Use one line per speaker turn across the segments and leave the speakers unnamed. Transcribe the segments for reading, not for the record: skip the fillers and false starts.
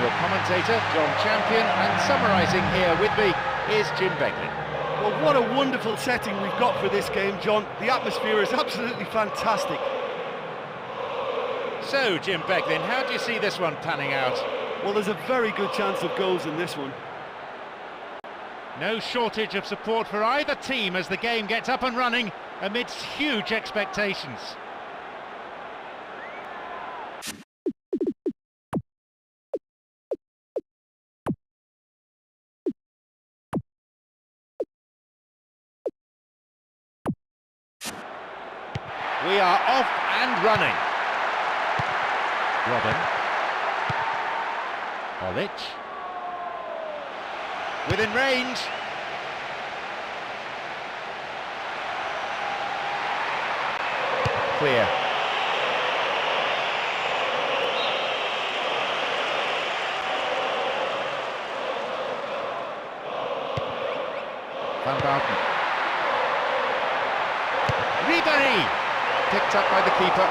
your commentator, John Champion, and summarising here with me is Jim Beglin.
Well, what a wonderful setting we've got for this game, John. The atmosphere is absolutely fantastic.
So, Jim Beglin, how do you see this one panning out?
Well, there's a very good chance of goals in this one.
No shortage of support for either team as the game gets up and running amidst huge expectations. We are off and running. Robin. Olic. Within range. Clear. Van Bauten. Ribéry. Picked up by the keeper.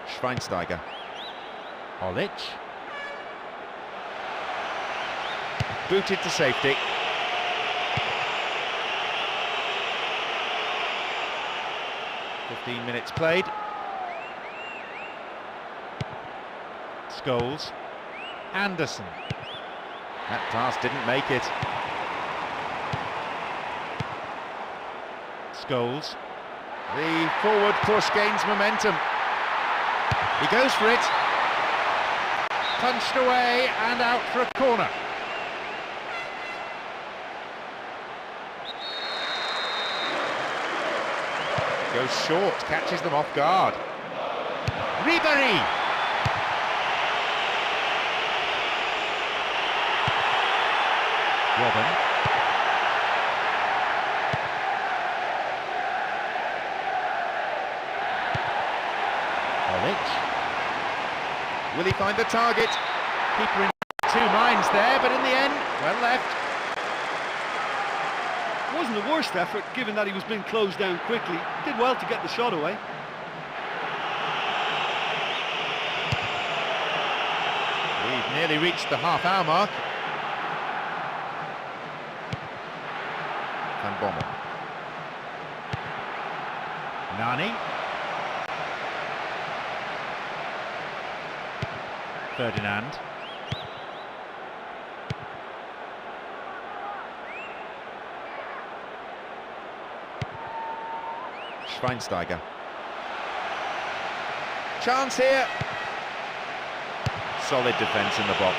Schweinsteiger. Olic. Booted to safety. "15 minutes played. Scholes. Anderson. That pass didn't make it. Scholes. The forward push gains momentum. He goes for it. Punched away and out for a corner. Goes short, catches them off guard. Ribéry. Robin. Olic. Will he find the target? Keeper in two minds there, but in the end, well left.
Wasn't the worst effort, given that he was being closed down quickly. Did well to get the shot away.
We've nearly reached the half-hour mark. Van Bommel. Nani. Ferdinand. Schweinsteiger. Chance here. Solid defence in the box.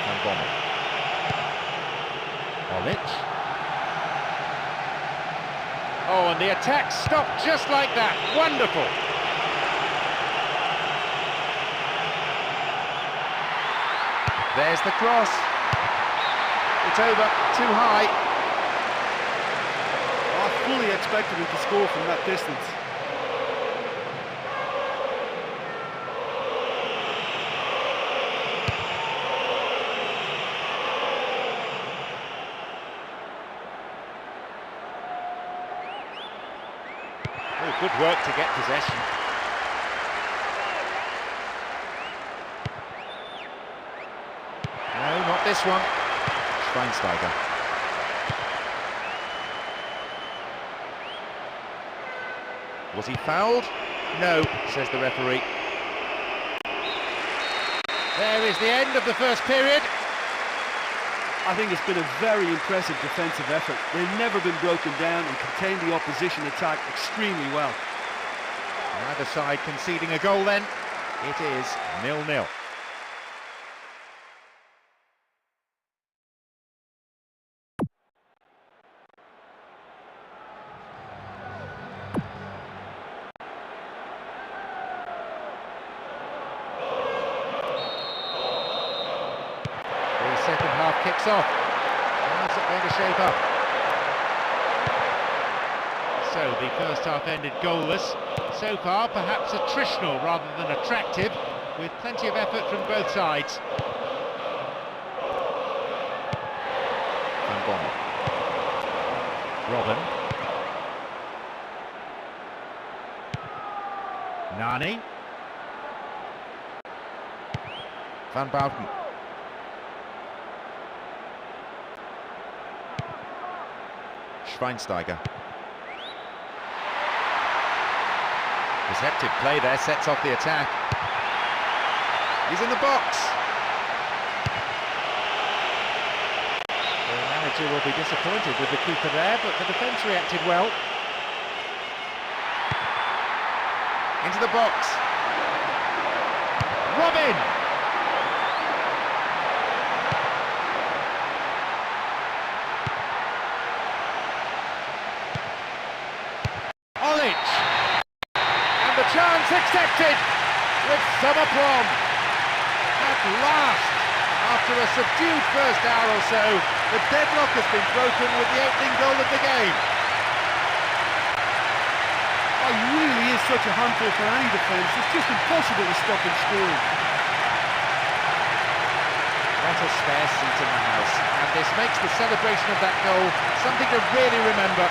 Van Bommel. Olic. Oh, and the attack stopped just like that. Wonderful. There's the cross. It's over, too high.
I fully expected him to score from that distance.
Oh, good work to get possession. No, not this one. Schweinsteiger. Was he fouled? No, says the referee. There is the end of the first period.
I think it's been a very impressive defensive effort. They've never been broken down and contained the opposition attack extremely well.
Neither side conceding a goal then. It is 0-0. Second half kicks off. How's it going to shape up? So the first half ended goalless. So far, perhaps attritional rather than attractive, with plenty of effort from both sides. Bommel. Robin. Nani. Van Bouten. Schweinsteiger. Deceptive play there, sets off the attack. He's in the box. The manager will be disappointed with the keeper there, but the defence reacted well. Into the box. Robin! Olic! And the chance accepted with some aplomb. At last, after a subdued first hour or so, the deadlock has been broken with the opening goal of the game.
Oh, he really is such a handful for any defence. It's just impossible to stop him scoring.
What a spare seat in the house, and this makes the celebration of that goal something to really remember.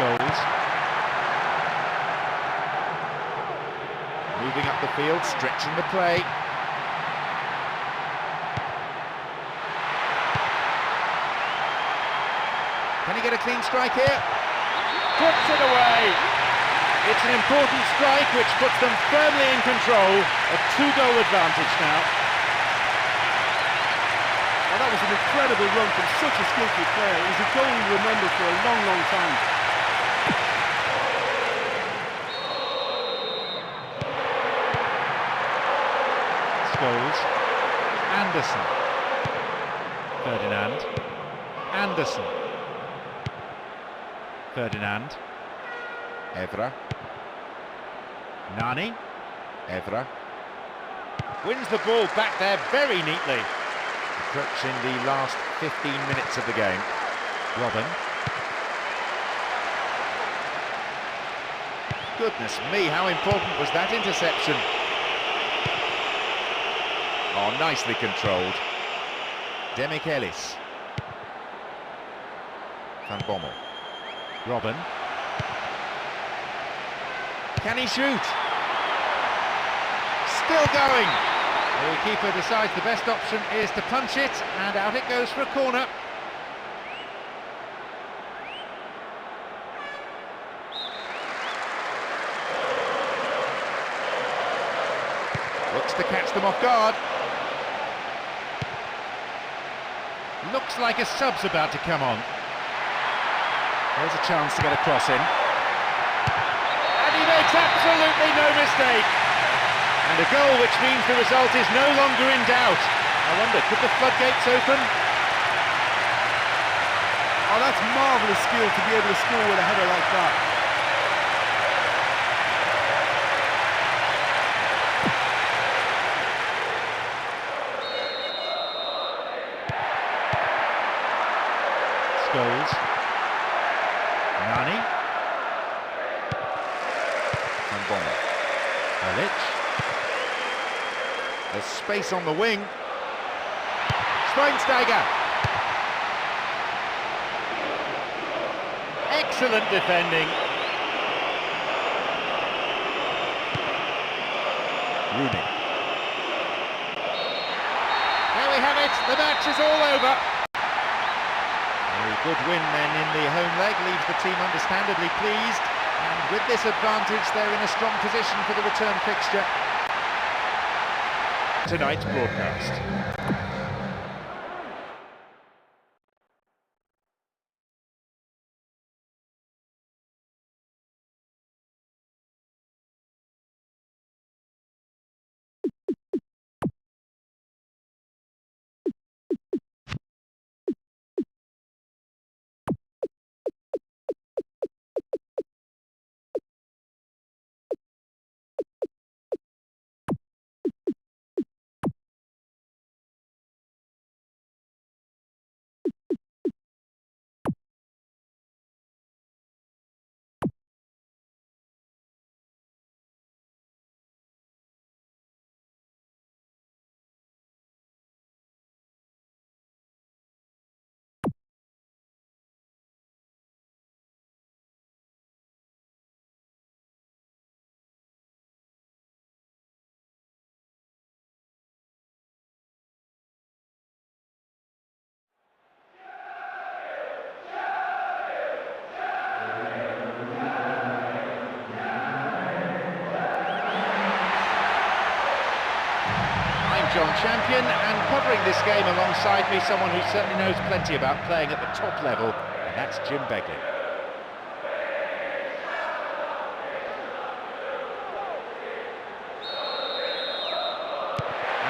Scholes. Moving up the field, stretching the play. Can he get a clean strike here? Puts it away. It's an important strike which puts them firmly in control. A 2-goal advantage now.
Well, that was an incredible run from such a skillful player. It was a goal you remember for a long, long time.
Scholes. Anderson. Ferdinand. Anderson. Ferdinand. Evra. Nani. Evra. Wins the ball back there very neatly. Approaching the last 15 minutes of the game. Robin. Goodness me, how important was that interception? Oh, nicely controlled. Demichelis. Van Bommel. Robin. Can he shoot? Still going. The keeper decides the best option is to punch it, and out it goes for a corner. Looks to catch them off guard. Looks like a sub's about to come on. There's a chance to get a cross in. And he makes absolutely no mistake. And a goal which means the result is no longer in doubt. I wonder, could the floodgates open?
Oh, that's marvellous skill to be able to score with a header like that.
Scholes. Nani. Van Bommel. Olic. There's space on the wing. Schweinsteiger. Excellent defending. Rooney. There we have it. The match is all over. A good win then in the home leg leaves the team understandably pleased, and with this advantage they're in a strong position for the return fixture. Tonight's broadcast. champion, and covering this game alongside me, someone who certainly knows plenty about playing at the top level, and that's Jim Begley.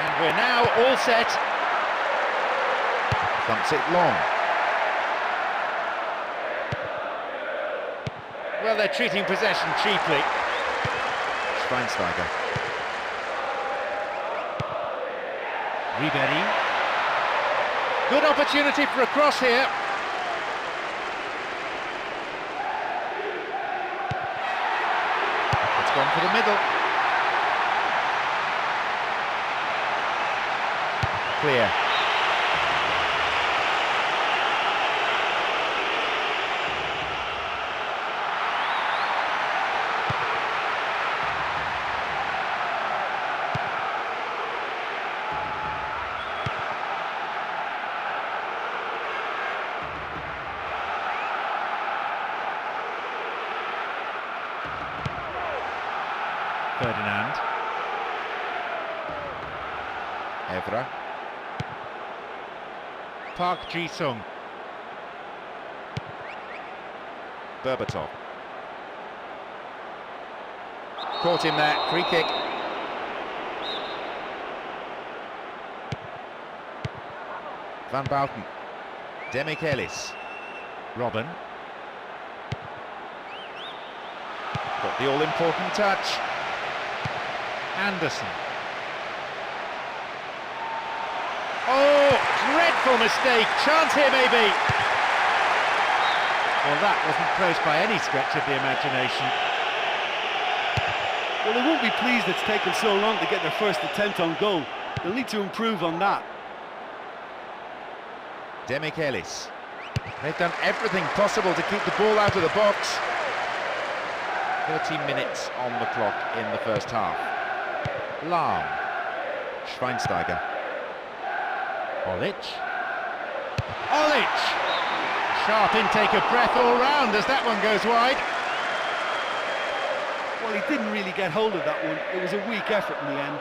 And we're now all set. Thumps it long. Well, they're treating possession cheaply. Schweinsteiger. Ribery. Good opportunity for a cross here. It's gone for the middle. Clear. Ferdinand. Evra. Park Ji-sung. Berbatov. Caught him there, free kick. Van Bouten. Demichelis. Robben. Got the all-important touch. Anderson. Oh, dreadful mistake. Chance here, maybe. Well, that wasn't close by any stretch of the imagination.
Well, they won't be pleased it's taken so long to get their first attempt on goal. They'll need to improve on that.
Demichelis. They've done everything possible to keep the ball out of the box. 30 minutes on the clock in the first half. Lahm. Schweinsteiger. Olic. Olic! Sharp intake of breath all round as that one goes wide.
Well, he didn't really get hold of that one. It was a weak effort in the end.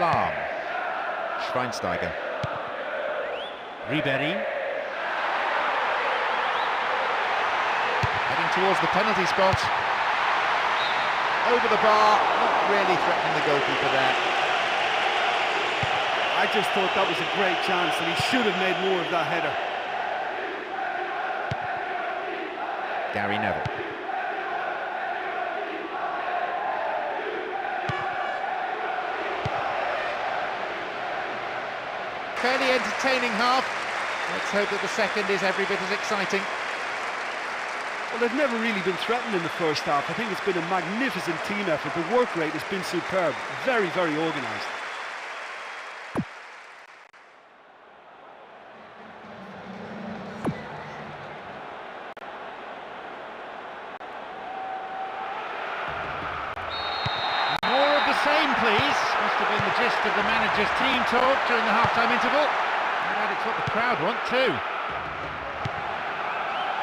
Lahm. Schweinsteiger. Ribery. Heading towards the penalty spot. Over the bar, not really threatening the goalkeeper there.
I just thought that was a great chance and he should have made more of that header.
Gary Neville. Fairly entertaining half. Let's hope that the second is every bit as exciting.
Well, they've never really been threatened in the first half. I think it's been a magnificent team effort. The work rate has been superb. Very, very organised.
More of the same, please. Must have been the gist of the manager's team talk during the half-time interval. And it's what the crowd want too.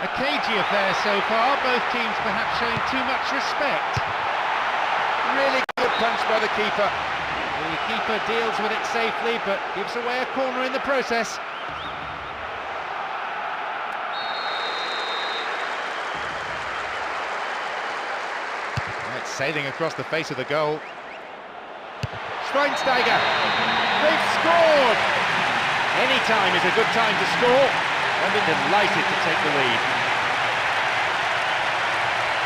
A cagey affair so far, both teams perhaps showing too much respect. Really good punch by the keeper. The keeper deals with it safely, but gives away a corner in the process. It's sailing across the face of the goal. Schweinsteiger! They've scored! Any time is a good time to score. And they're delighted to take the lead.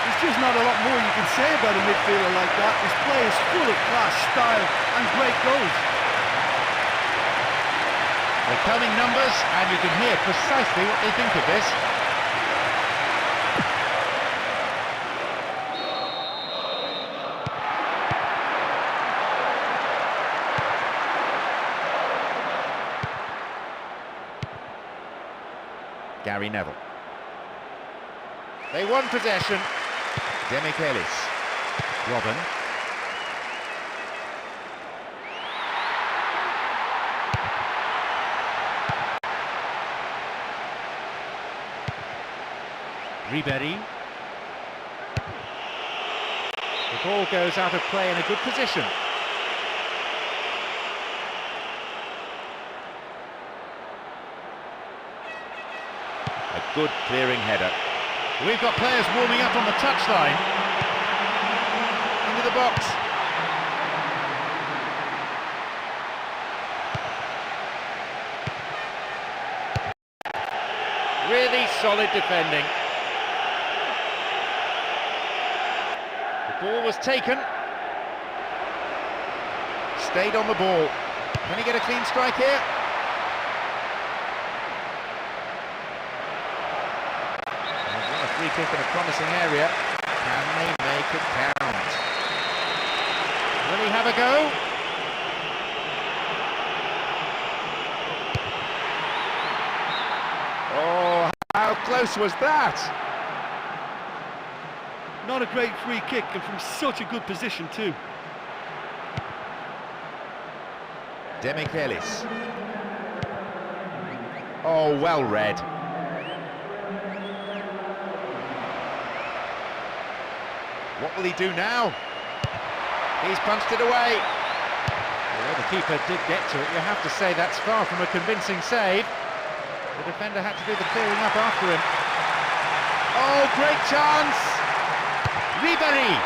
There's just not a lot more you can say about a midfielder like that. His play is full of class, style and great goals.
They're coming numbers and you can hear precisely what they think of this. Gary Neville. They won possession. Demichelis. Robben. Ribery. The ball goes out of play in a good position. A good clearing header. We've got players warming up on the touchline. Into the box. Really solid defending. The ball was taken. Stayed on the ball. Can he get a clean strike here? A free kick in a promising area. Can they make it count? Will he have a go? Oh, how close was that?
Not a great free kick, and from such a good position too.
Demichelis. Oh, well read. What will he do now? He's punched it away. Well, the keeper did get to it. You have to say that's far from a convincing save. The defender had to do the clearing up after him. Oh, great chance! Ribery!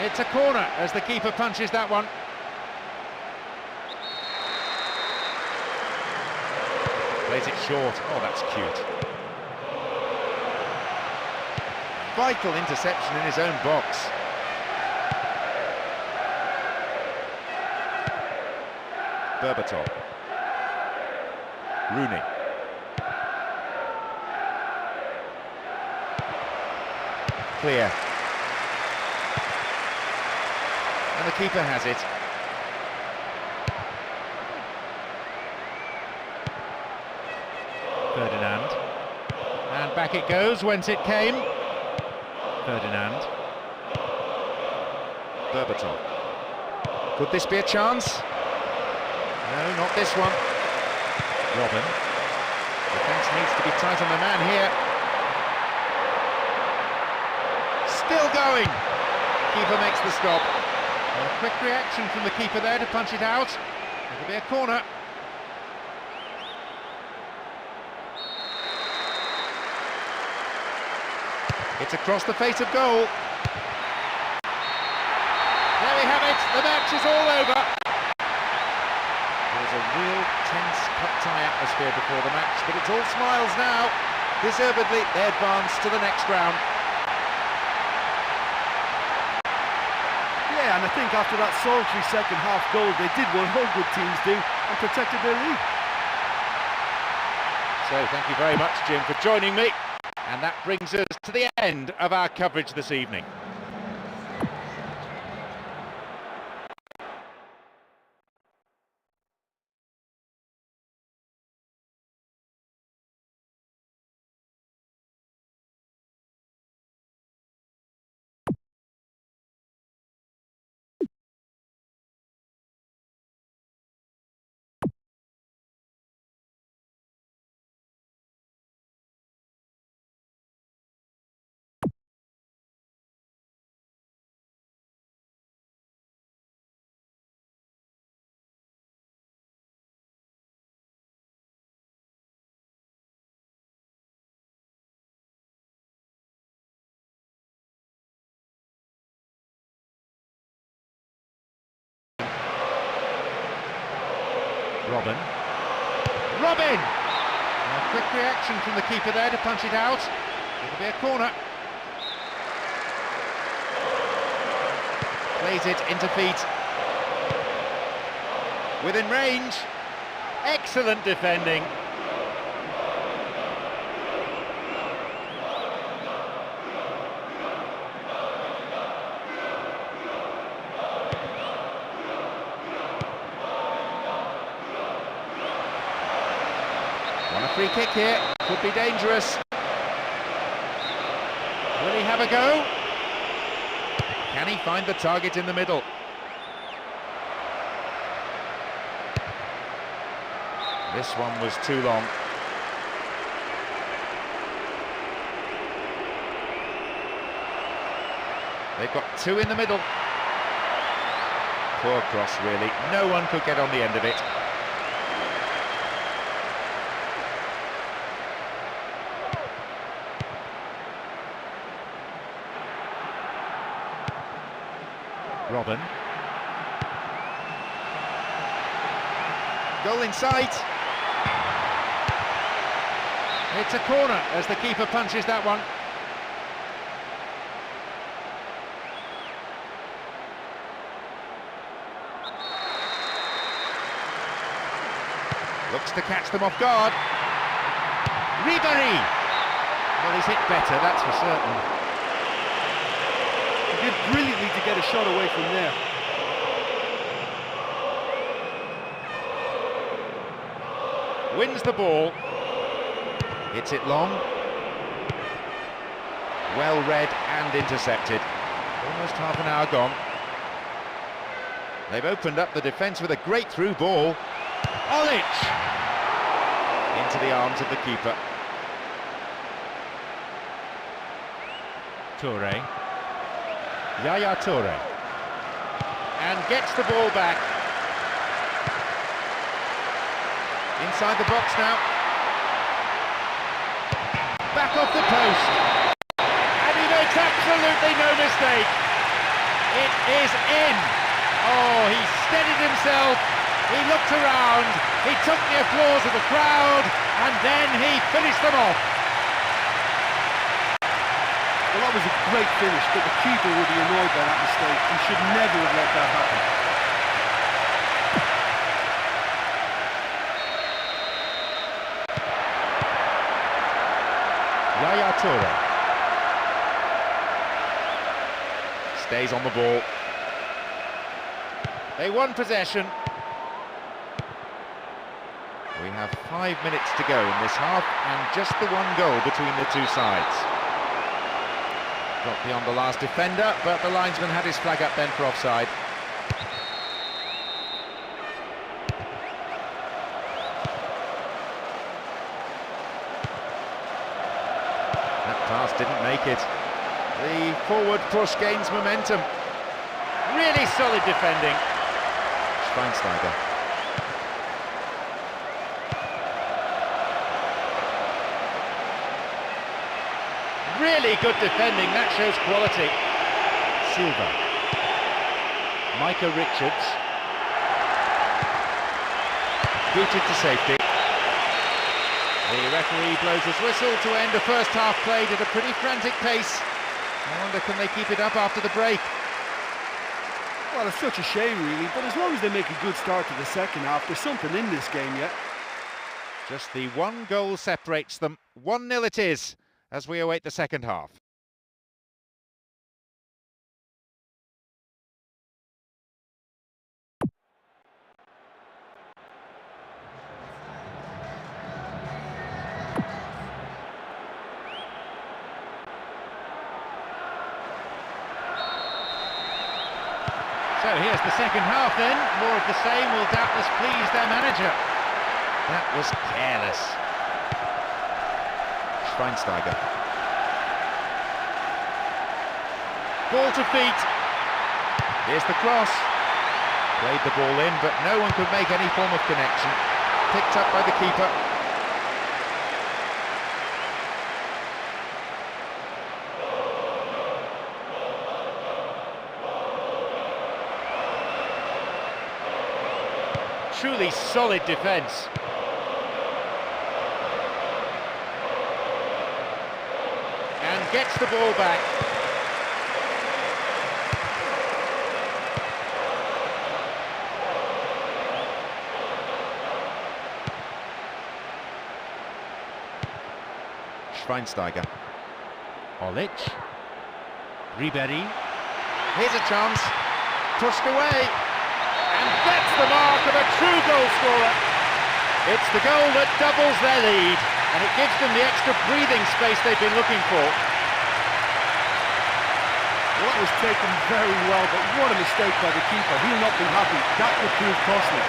It's a corner as the keeper punches that one. Plays it short. Oh, that's cute. Vital interception in his own box. Berbatov. Rooney. Clear. And the keeper has it. Ferdinand. And back it goes whence it came. Ferdinand. Berbatov. Could this be a chance? No, not this one. Robin. Defence needs to be tight on the man here. Still going. Keeper makes the stop. A quick reaction from the keeper there to punch it out. It'll be a corner. It's across the face of goal. There we have it. The match is all over. There's a real tense, cut-tie atmosphere before the match, but it's all smiles now. Deservedly, they advance to the next round.
Yeah, and I think after that solitary second-half goal, they did what all good teams do and protected their lead.
So, thank you very much, Jim, for joining me. And that brings us to the end of our coverage this evening. Robin! A quick reaction from the keeper there to punch it out. It'll be a corner. Plays it into feet. Within range. Excellent defending. On a free kick here, could be dangerous. Will he have a go? Can he find the target in the middle? This one was too long. They've got two in the middle. Poor cross, really. No one could get on the end of it. Robin. Goal in sight. It's a corner as the keeper punches that one. Looks to catch them off guard. Ribéry! Well, he's hit better, that's for certain.
He did brilliantly to get a shot away from there.
Wins the ball. Hits it long. Well read and intercepted. Almost half an hour gone. They've opened up the defence with a great through ball. Olic! Into the arms of the keeper. Toure. Yaya Toure. And gets the ball back. Inside the box now. Back off the post. And he makes absolutely no mistake. It is in. Oh, he steadied himself. He looked around, he took the applause of the crowd, and then he finished them off.
Well, that was a great finish, but the keeper will be annoyed by that mistake. He should never have let that happen.
Yaya Toure. Stays on the ball. They won possession. We have 5 minutes to go in this half, and just the one goal between the two sides. Got beyond the last defender, but the linesman had his flag up then for offside. That pass didn't make it. The forward push gains momentum. Really solid defending. Schweinsteiger. Really good defending, that shows quality. Silva. Micah Richards. Booted to safety. The referee blows his whistle to end a first half played at a pretty frantic pace. I wonder, can they keep it up after the break?
Well, it's such a shame really, but as long as they make a good start to the second half, there's something in this game yet.
Just the one goal separates them. 1-0 it is, as we await the second half. So here's the second half then. More of the same will doubtless please their manager. That was careless. Schweinsteiger. Ball to feet. Here's the cross. Played the ball in, but no one could make any form of connection. Picked up by the keeper. Truly solid defence. And gets the ball back. Schweinsteiger. Olic. Ribéry. Here's a chance. Pushed away. And that's the mark of a true goal scorer. It's the goal that doubles their lead, and it gives them the extra breathing space they've been looking for.
Well, that was taken very well, but what a mistake by the keeper. He'll not be happy. That could prove costly.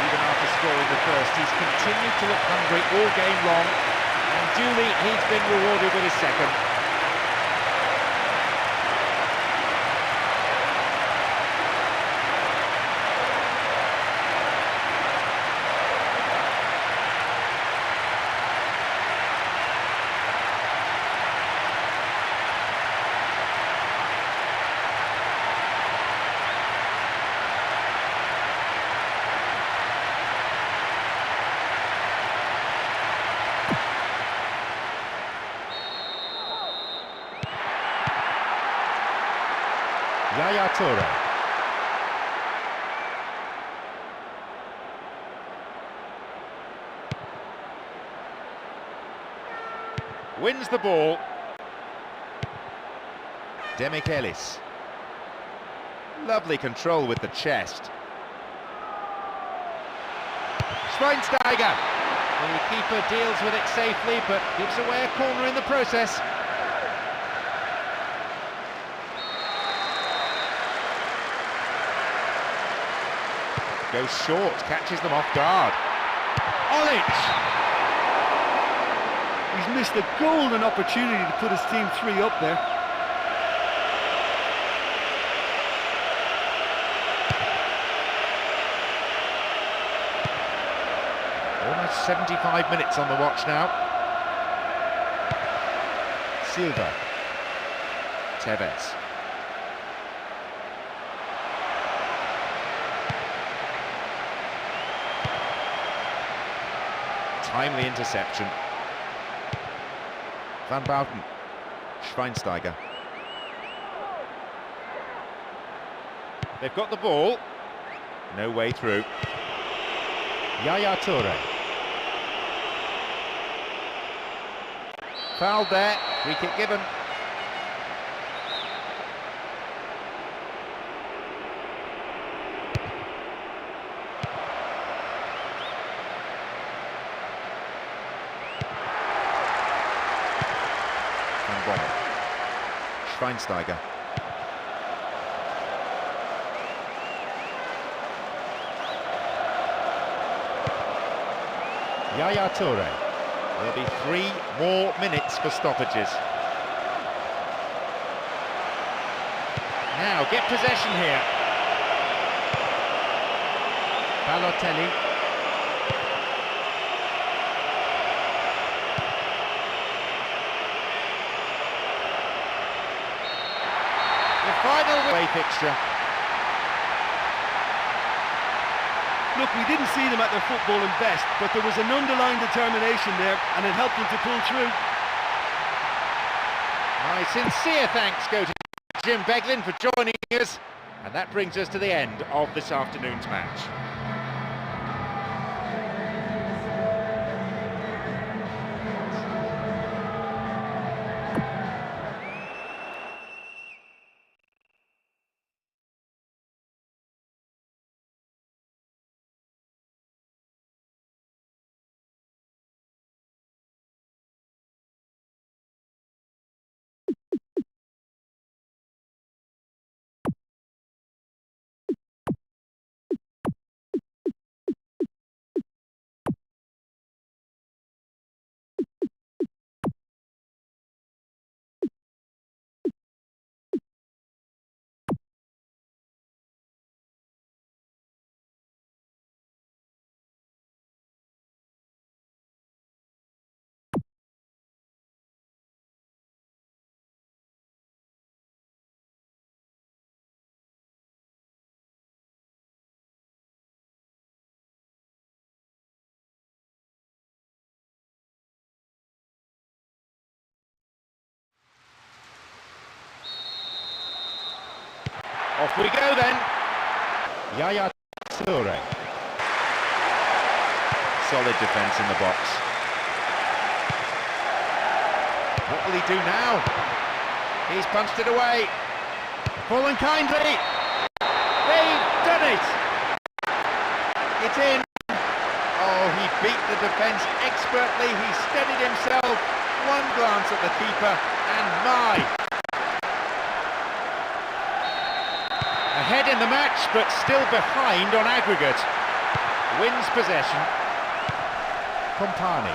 Even after scoring the first, he's continued to look hungry all game long, and duly he's been rewarded with his second. Yaya Toure. Wins the ball. Demichelis. Lovely control with the chest. Schweinsteiger. The keeper deals with it safely, but gives away a corner in the process. Goes short, catches them off guard. Olic!
He's missed a golden opportunity to put his team 3 up there.
Almost 75 minutes on the watch now. Silva. Tevez. Timely interception. Van Bouten. Schweinsteiger. They've got the ball. No way through. Yaya Toure. Fouled there. Free kick given. Schweinsteiger. Yaya Toure. There'll be 3 more minutes for stoppages. Now get possession here. Balotelli. Final away fixture.
Look, we didn't see them at their footballing best, but there was an underlying determination there, and it helped them to pull through.
My sincere thanks go to Jim Beglin for joining us, and that brings us to the end of this afternoon's match. Off we go then. Yaya Toure. Solid defence in the box. What will he do now? He's punched it away. Fallen kindly. They've done it. It's in. Oh, he beat the defence expertly. He steadied himself. One glance at the keeper and my. Ahead in the match, but still behind on aggregate. Wins possession. Compani.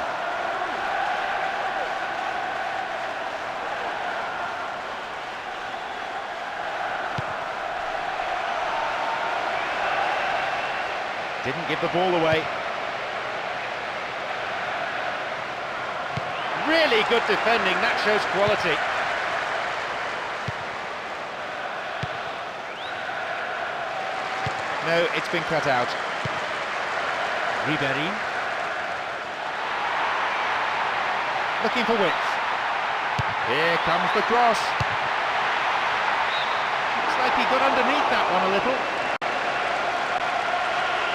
Didn't give the ball away. Really good defending, that shows quality. No, it's been cut out. Ribéry. Looking for width. Here comes the cross. Looks like he got underneath that one a little.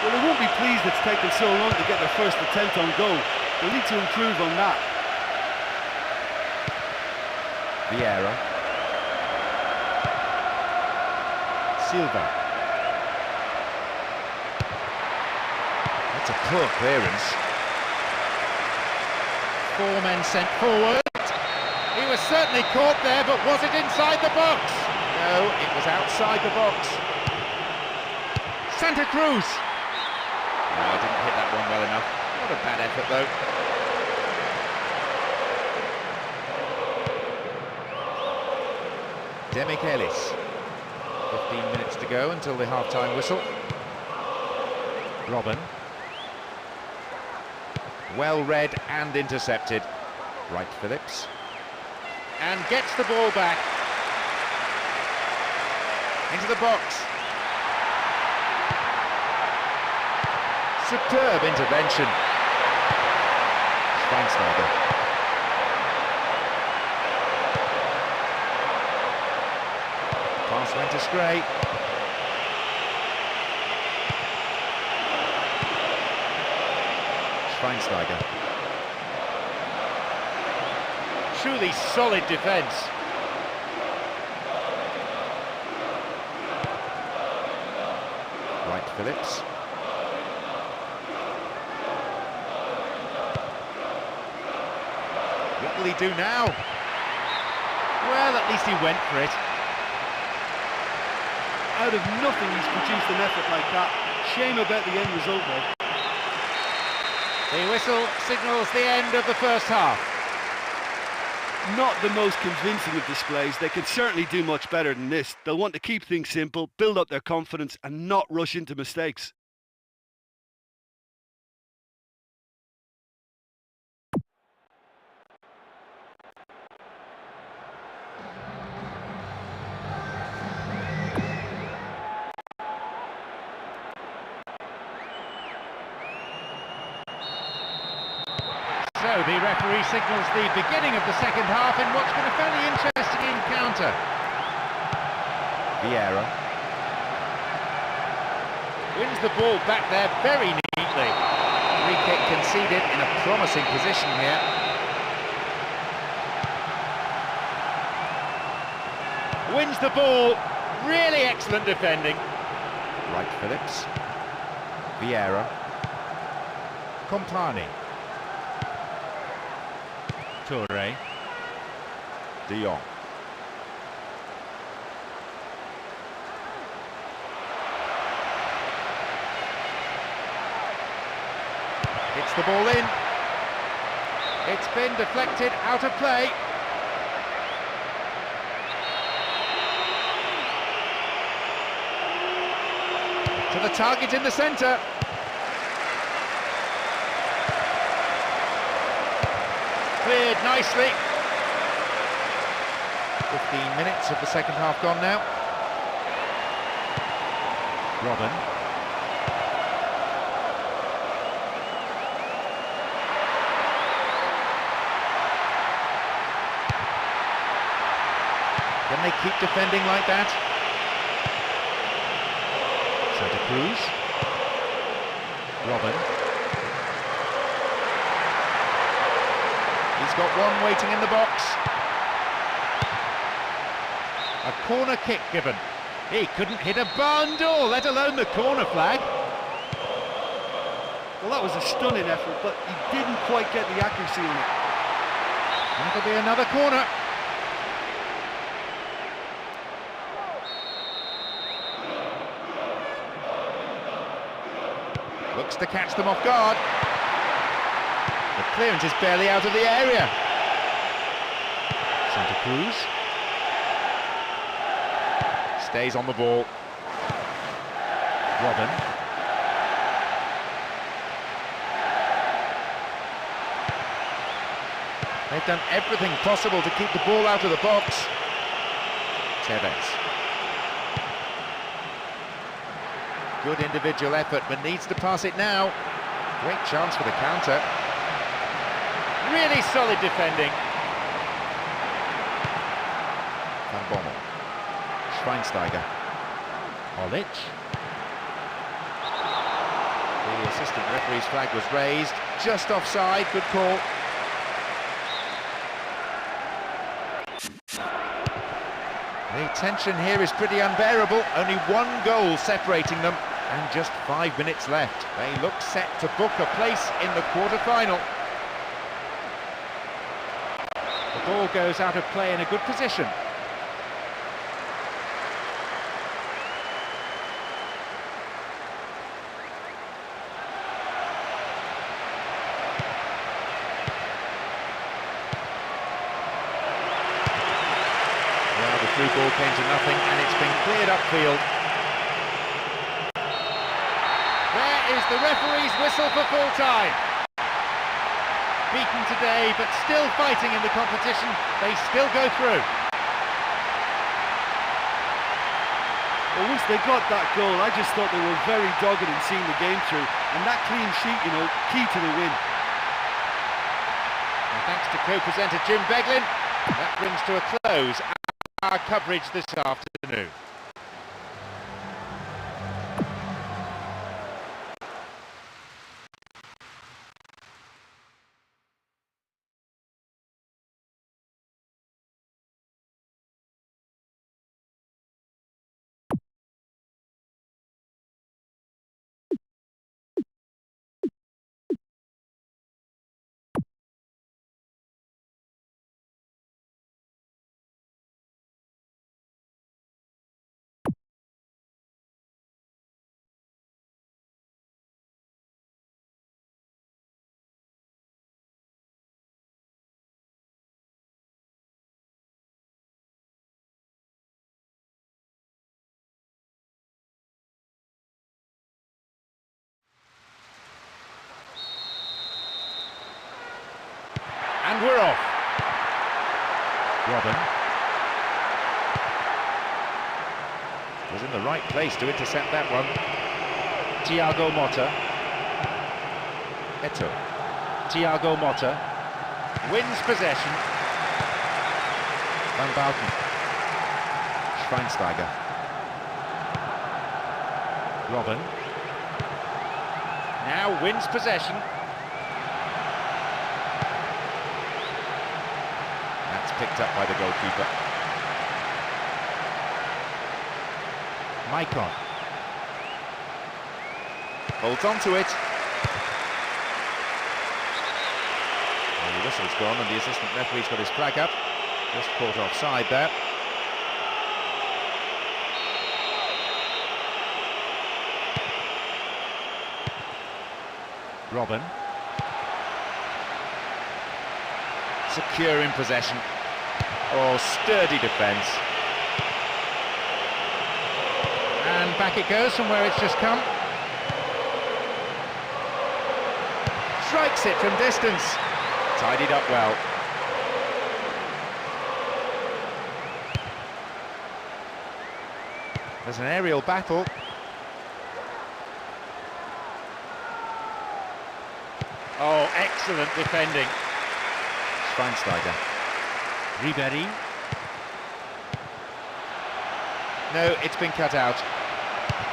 Well, they won't be pleased it's taken so long to get their first attempt on goal. They'll need to improve on that.
Vieira. Silva. That's a poor clearance. 4 men sent forward. He was certainly caught there, but was it inside the box? No, it was outside the box. Santa Cruz. No, didn't hit that one well enough. What a bad effort, though. Demichelis. 15 minutes to go until the half-time whistle. Robin. Well read and intercepted. Wright Phillips. And gets the ball back. Into the box. Superb intervention. Schweinsteiger. Pass went astray. Schweinsteiger. Truly solid defence. Wright Phillips. What will he do now? Well, at least he went for it.
Out of nothing he's produced an effort like that. Shame about the end result though.
The whistle signals the end of the first half.
Not the most convincing of displays. They can certainly do much better than this. They'll want to keep things simple, build up their confidence and not rush into mistakes.
So the referee signals the beginning of the second half in what's been a fairly interesting encounter. Vieira. Wins the ball back there very neatly. Free kick conceded in a promising position here. Wins the ball. Really excellent defending. Wright Phillips. Vieira. Compani. Toure. De Jong. Hits the ball in. It's been deflected out of play. To the target in the centre. Cleared nicely. 15 minutes of the second half gone now. Robin. Can they keep defending like that? Santa Cruz. Robin. He's got one waiting in the box. A corner kick given. He couldn't hit a barn door, let alone the corner flag.
Well, that was a stunning effort, but he didn't quite get the accuracy on it.
That'll be another corner. Looks to catch them off guard. The clearance is barely out of the area. Santa Cruz. Stays on the ball. Robin. They've done everything possible to keep the ball out of the box. Tevez. Good individual effort, but needs to pass it now. Great chance for the counter. Really solid defending. Van Bommel. Schweinsteiger. Olic. The assistant referee's flag was raised, just offside, good call. The tension here is pretty unbearable, only one goal separating them, and just 5 minutes left. They look set to book a place in the quarter-final. The ball goes out of play in a good position. Well, the through ball came to nothing, and it's been cleared upfield. There is the referee's whistle for full time. Beaten today, but still fighting in the competition. They still go through.
Well, once they got that goal, I just thought they were very dogged in seeing the game through. And that clean sheet, you know, key to the win.
And thanks to co-presenter Jim Beglin, that brings to a close our coverage this afternoon. And we're off. Robin was in the right place to intercept that one. Thiago Motta. Eto. Thiago Motta wins possession. Van Bouten. Schweinsteiger. Robin now wins possession. Picked up by the goalkeeper. Maicon holds on to it. Well, the whistle's gone and the assistant referee's got his flag up. Just caught offside there. Robin. Secure in possession. Oh, sturdy defence. And back it goes from where it's just come. Strikes it from distance. Tidied up well. There's an aerial battle. Oh, excellent defending. Schweinsteiger. Ribéry. No, it's been cut out.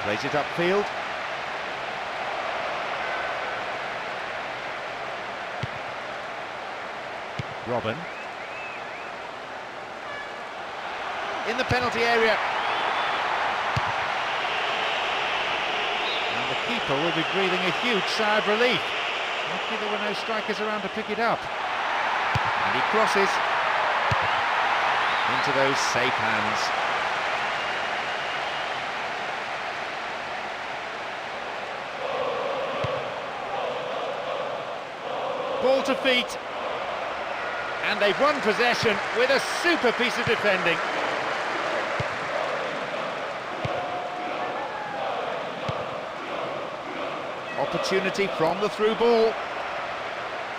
Plays it upfield. Robin. In the penalty area. And the keeper will be breathing a huge sigh of relief. Lucky there were no strikers around to pick it up. And he crosses into those safe hands. Ball to feet. And they've won possession with a super piece of defending. Opportunity from the through ball.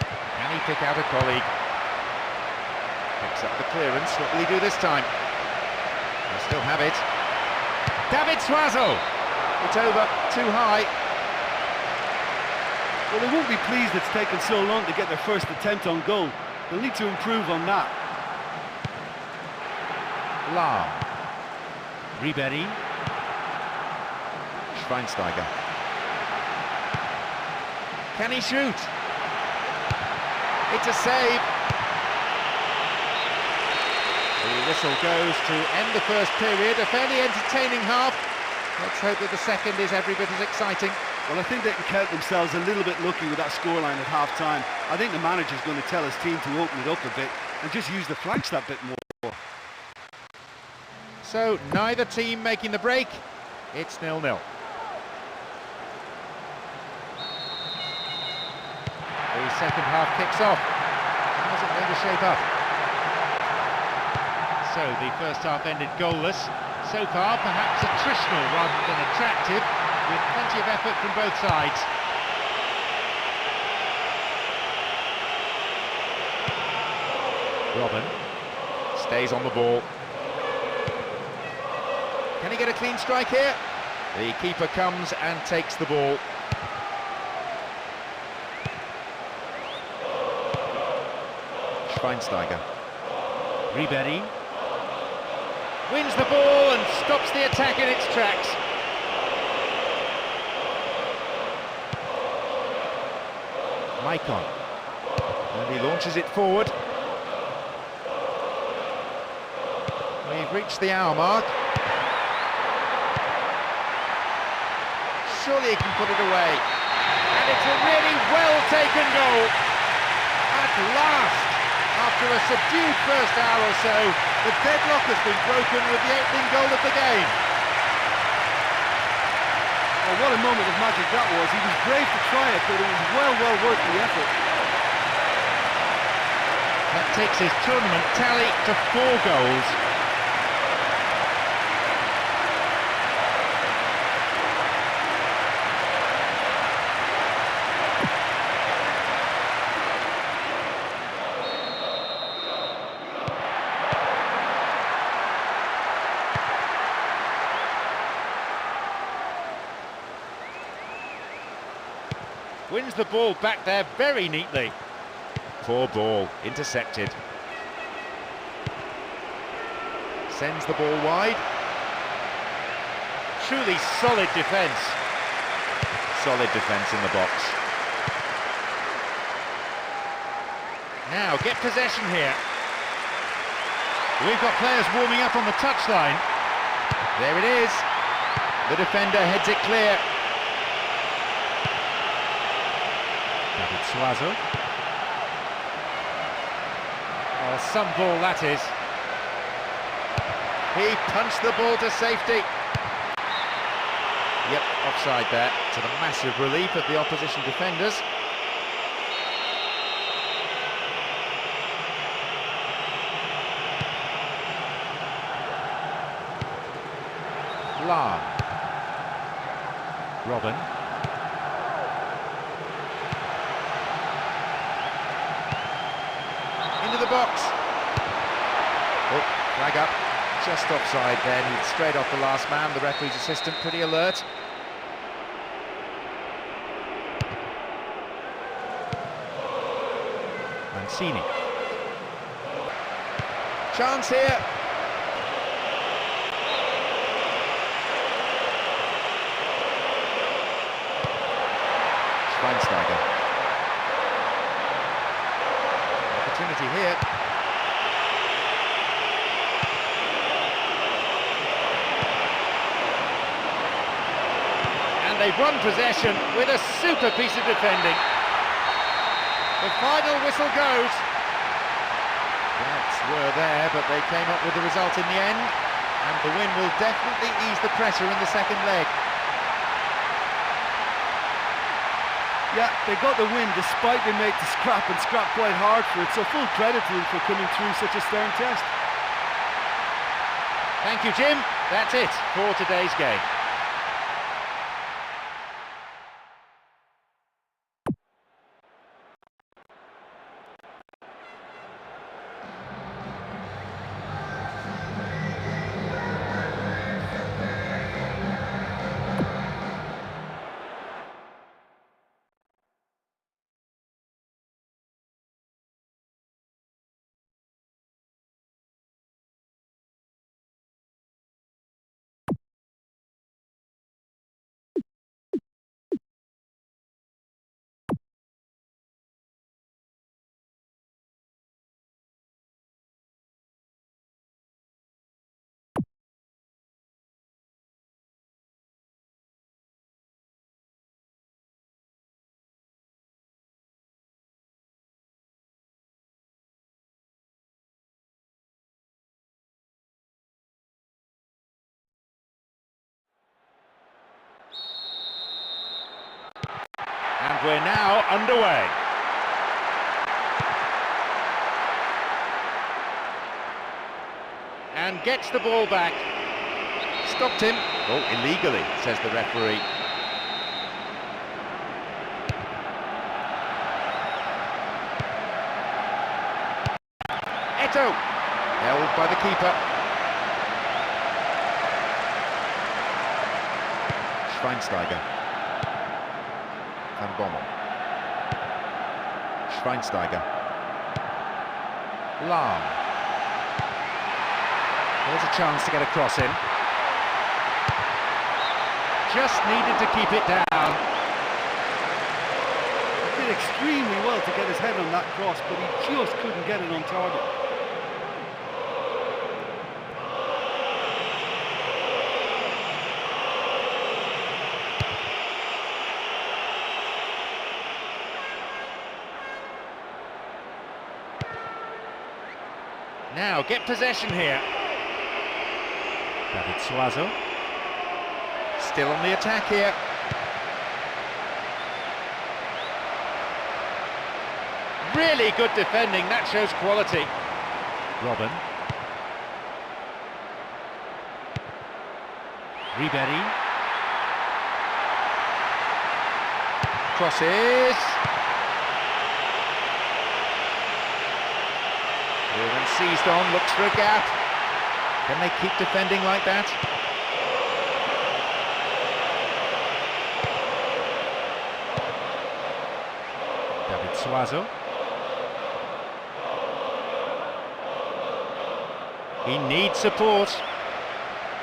Can he pick out a colleague? Picks up the clearance. What will he do this time? They still have it. David Suazo. It's over too high.
Well, they won't be pleased it's taken so long to get their first attempt on goal. They'll need to improve on that.
Lahm. Ribéry. Schweinsteiger. Can he shoot? It's a save. The whistle goes to end the first period. A fairly entertaining half. Let's hope that the second is every bit as exciting.
Well, I think they can count themselves a little bit lucky with that scoreline at half-time. I think the manager's going to tell his team to open it up a bit and just use the flanks that bit more.
So, neither team making the break. It's 0-0. The second half kicks off. How's it going to shape up? So, the first half ended goalless. So far, perhaps attritional rather than attractive, with plenty of effort from both sides. Robin stays on the ball. Can he get a clean strike here? The keeper comes and takes the ball. Schweinsteiger. Ribéry wins the ball and stops the attack in its tracks. Maicon. And he launches it forward. We've reached the hour mark. Surely he can put it away. And it's a really well-taken goal. At last, after a subdued first hour or so, the deadlock has been broken with the opening goal of the game.
Oh, what a moment of magic that was. He was brave to try it, but it was well worth the effort.
That takes his tournament tally to 4 goals. Wins the ball back there very neatly. Poor ball, intercepted. Sends the ball wide. Truly solid defence. Solid defence in the box. Now, get possession here. We've got players warming up on the touchline. There it is. The defender heads it clear. Suazo. Oh, some ball that is. He punched the ball to safety. Yep, offside there, to the massive relief of the opposition defenders. Lahm. Robin. Into the box. Oh, flag up. Just offside then. He's straight off the last man. The referee's assistant pretty alert. Mancini. Chance here. Schweinsteiger. Opportunity here. And they've won possession with a super piece of defending. The final whistle goes. Doubts were there, but they came up with the result in the end. And the win will definitely ease the pressure in the second leg.
Yeah, they got the win despite they made the scrap quite hard for it, so full credit to them for coming through such a stern test.
Thank you, Jim. That's it for today's game. we're now underway. And gets the ball back. Stopped him. Oh, illegally, says the referee. Eto, held by the keeper. Schweinsteiger. Van Bommel. Schweinsteiger. Lahm. There's a chance to get a cross in. Just needed to keep it down.
He did extremely well to get his head on that cross, but he just couldn't get it on target.
Now, get possession here. David Suazo. Still on the attack here. Really good defending, that shows quality. Robin. Ribéry. Crosses. And seized on, looks for a gap. Can they keep defending like that? David Suazo. He needs support.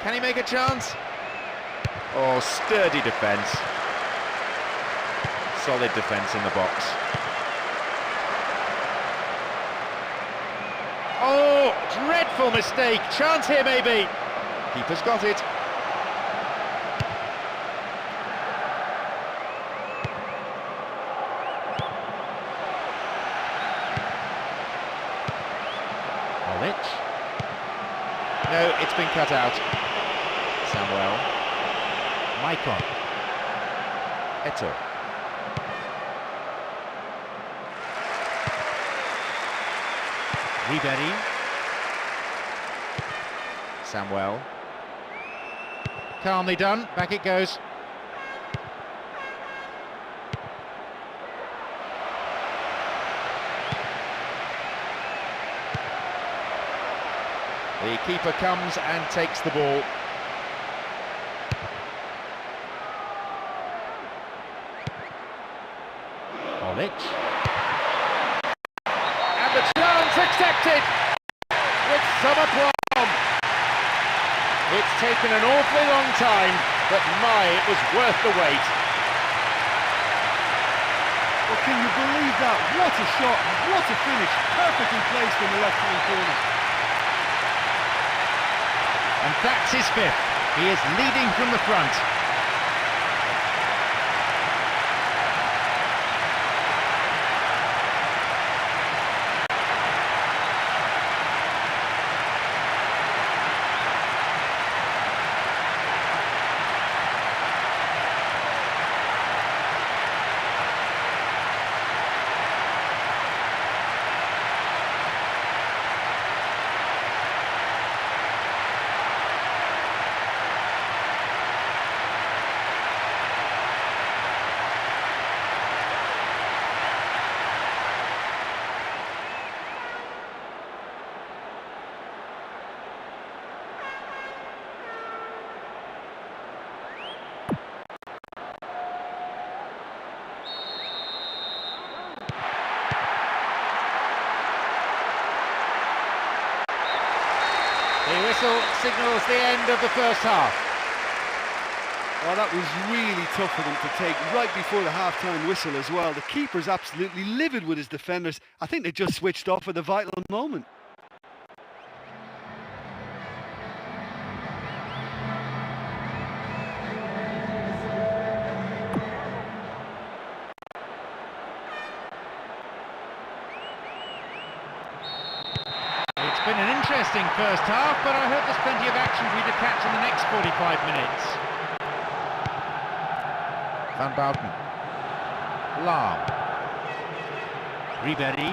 Can he make a chance? Oh, sturdy defence. Solid defence in the box. Oh, dreadful mistake. Chance here, maybe. Keeper's got it. Olic. No, it's been cut out. Samuel. Maicon. Eto. Ribéry. Samuel. Calmly done, back it goes. The keeper comes and takes the ball. Olic. And the chance accepted with some aplomb. It's taken an awfully long time, but my, it was worth the wait.
Well, can you believe that? What a shot, what a finish, perfectly placed in the left-hand corner.
And that's his fifth. He is leading from the front. The whistle signals the end of the first half.
Oh, that was really tough for them to take right before the half-time whistle as well. The keeper's absolutely livid with his defenders. I think they just switched off at the vital moment.
It's been an interesting first half, but I hope there's plenty of action for you to catch in the next 45 minutes. Van Bouten. Lahm. Ribery.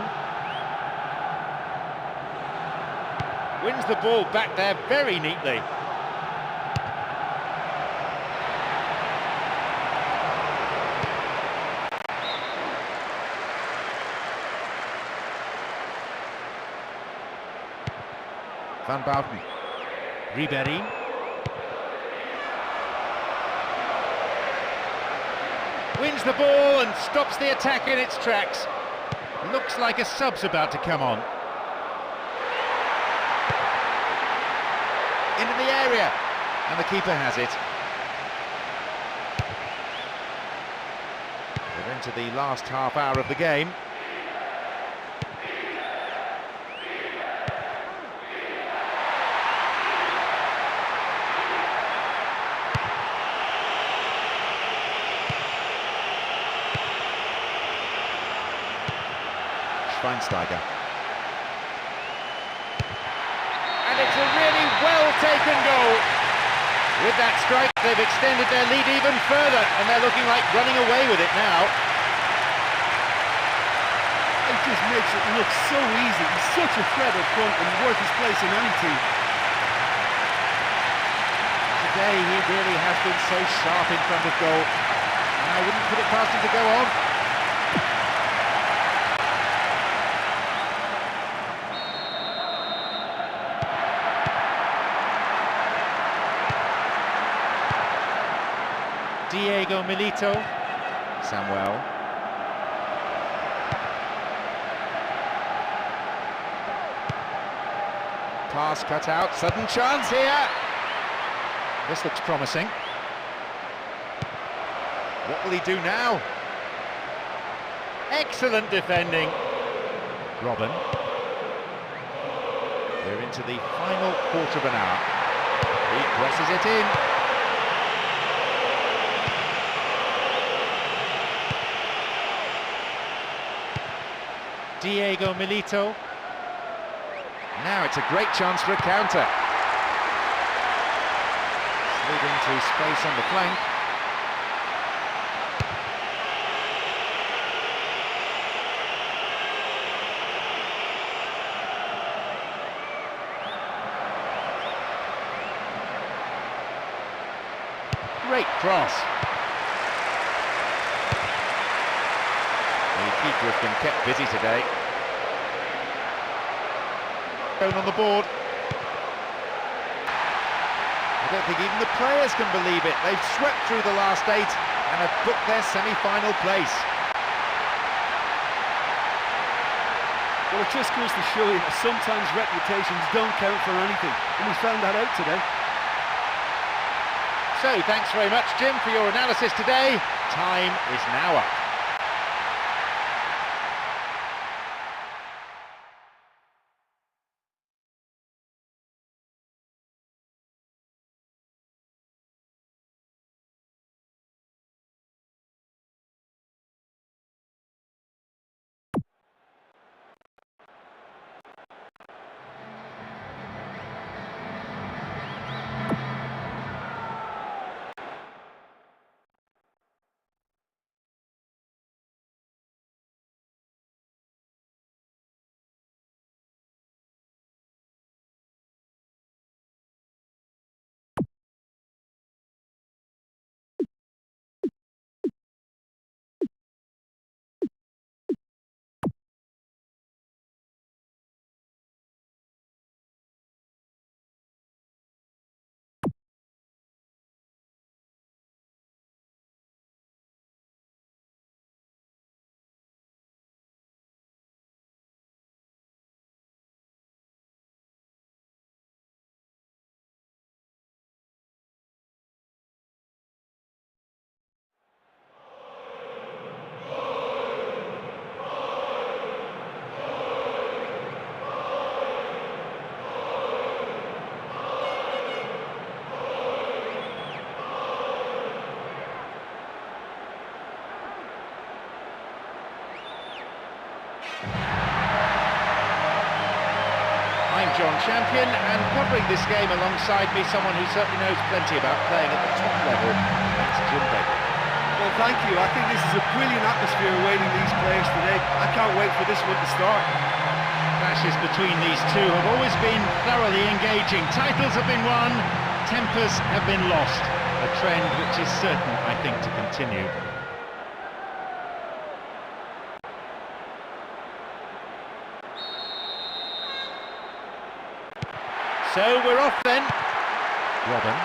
Wins the ball back there very neatly. Van Bouten. Ribery. Wins the ball and stops the attack in its tracks. Looks like a sub's about to come on. Into the area, and the keeper has it. We're into the last half hour of the game. Schweinsteiger. And it's a really well-taken goal. With that strike, they've extended their lead even further, and they're looking like running away with it now.
It just makes it look so easy. He's such a threat up front and worth his place in any team.
Today, he really has been so sharp in front of goal, and I wouldn't put it past him to go on. Diego Milito. Samuel. Pass cut out, sudden chance here. This looks promising. What will he do now? Excellent defending. Robin. We're into the final quarter of an hour. He crosses it in. Diego Milito. Now it's a great chance for a counter. Slid into space on the flank. Great cross. The keeper has been kept busy today. On the board. I don't think even the players can believe it. They've swept through the last 8 and have booked their semi-final place.
Well, it just goes to show you that sometimes reputations don't count for anything, and we found that out today.
So, thanks very much, Jim, for your analysis today. Time is now up. I'm John Champion, and covering this game alongside me, someone who certainly knows plenty about playing at the top level. It's Jim Baker.
Well, thank you. I think this is a brilliant atmosphere awaiting these players today. I can't wait for this one to start.
Clashes between these two have always been thoroughly engaging. Titles have been won, tempers have been lost. A trend which is certain, I think, to continue. So we're off then. Robin.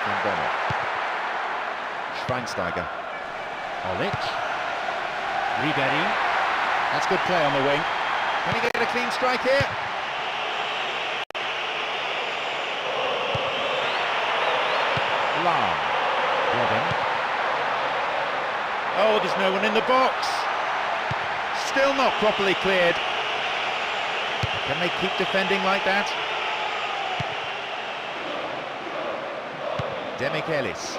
Van Bommel. Schweinsteiger. Olic. Ribery. That's good play on the wing. Can he get a clean strike here? Lahm. Robin. Oh, there's no one in the box. Still not properly cleared. Can they keep defending like that? Demichelis.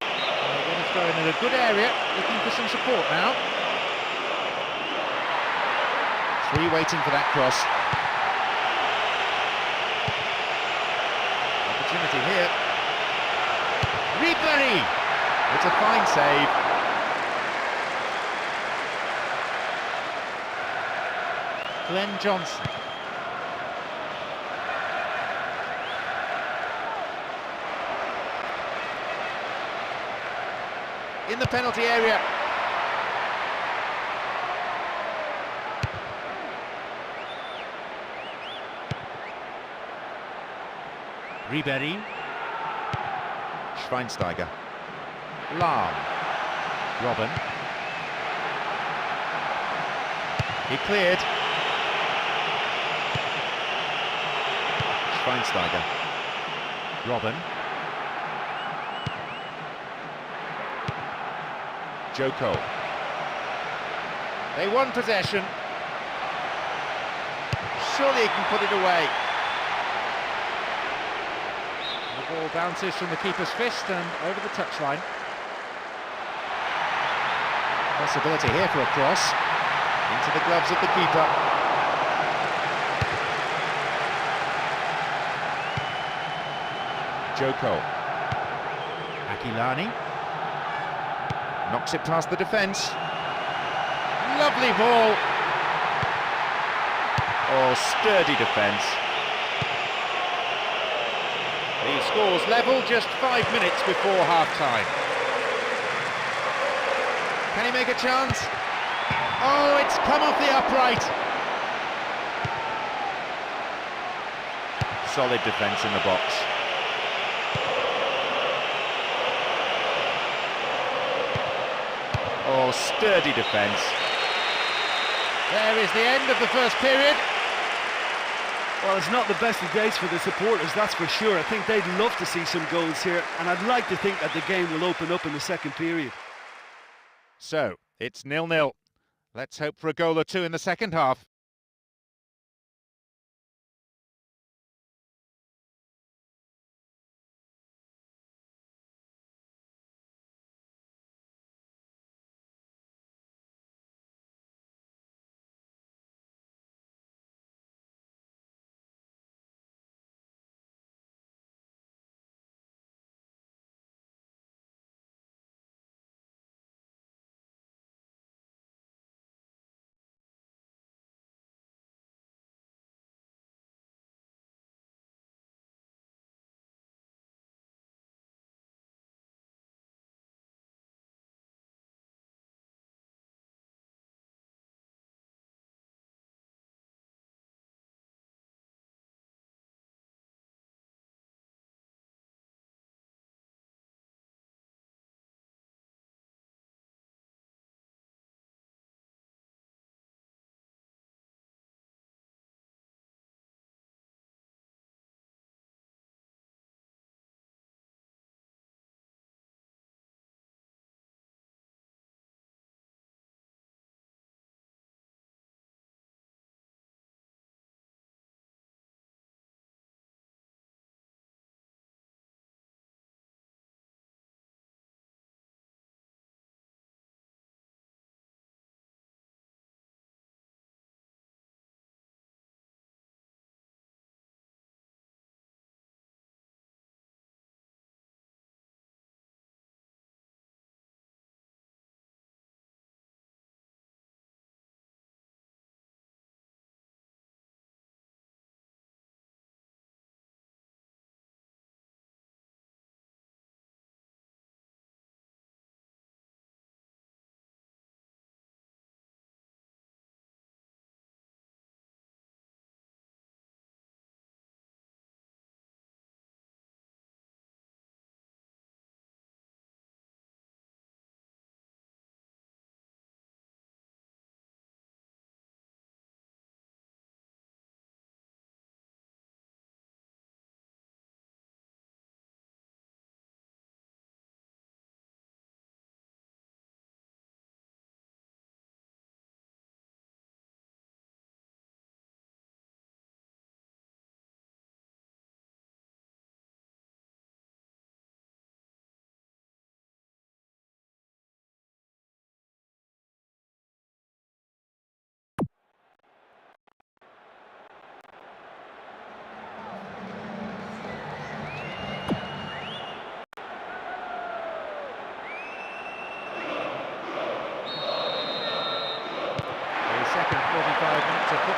They're going to throw in a good area, looking for some support now. Three waiting for that cross. Opportunity here. Ribery! It's a fine save. Glenn Johnson. In the penalty area. Ribery. Schweinsteiger. Lahm. Robin. He cleared. Schweinsteiger. Robin. Joko. They won possession. Surely he can put it away. The ball bounces from the keeper's fist and over the touchline. Possibility here for a cross. Into the gloves of the keeper. Joko. Aquilani. Knocks it past the defence. Lovely ball. Oh, sturdy defence. The score's level just 5 minutes before half-time. Can he make a chance? Oh, it's come off the upright. Solid defence in the box. Oh, sturdy defence. There is the end of the first period.
Well, it's not the best of days for the supporters, that's for sure. I think they'd love to see some goals here, and I'd like to think that the game will open up in the second period.
So, it's 0-0. Let's hope for a goal or two in the second half.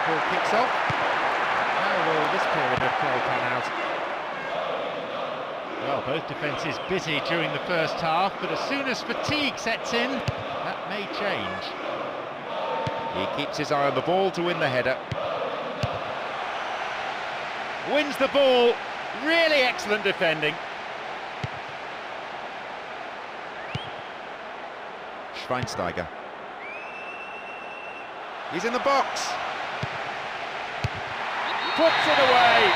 Ball kicks off. How will this period of play pan out? Well, both defences busy during the first half, but as soon as fatigue sets in, that may change. He keeps his eye on the ball to win the header. Wins the ball. Really excellent defending. Schweinsteiger. He's in the box. Puts it away.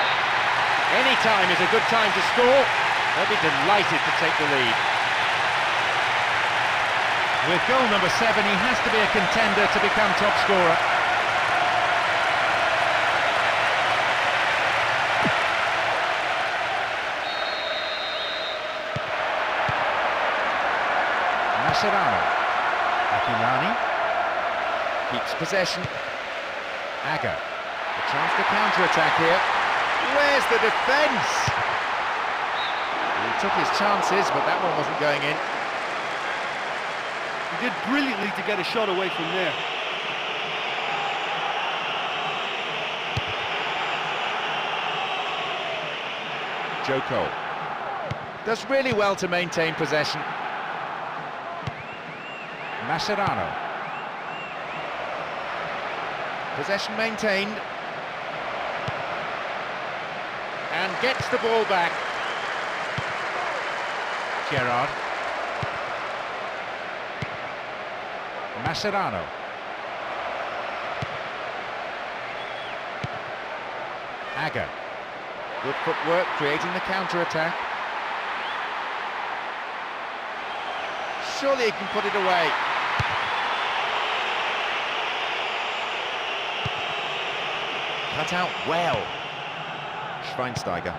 Any time is a good time to score. They'll be delighted to take the lead. With goal number 7, he has to be a contender to become top scorer. Mascherano. Akimani. Keeps possession. Agger. A chance to counter-attack here. Where's the defence? He took his chances, but that one wasn't going in.
He did brilliantly to get a shot away from there.
Joko does really well to maintain possession. Mascherano. Possession maintained. And gets the ball back. Gerrard. Mascherano. Agger. Good footwork, creating the counter-attack. Surely he can put it away. Cut out well. Schweinsteiger.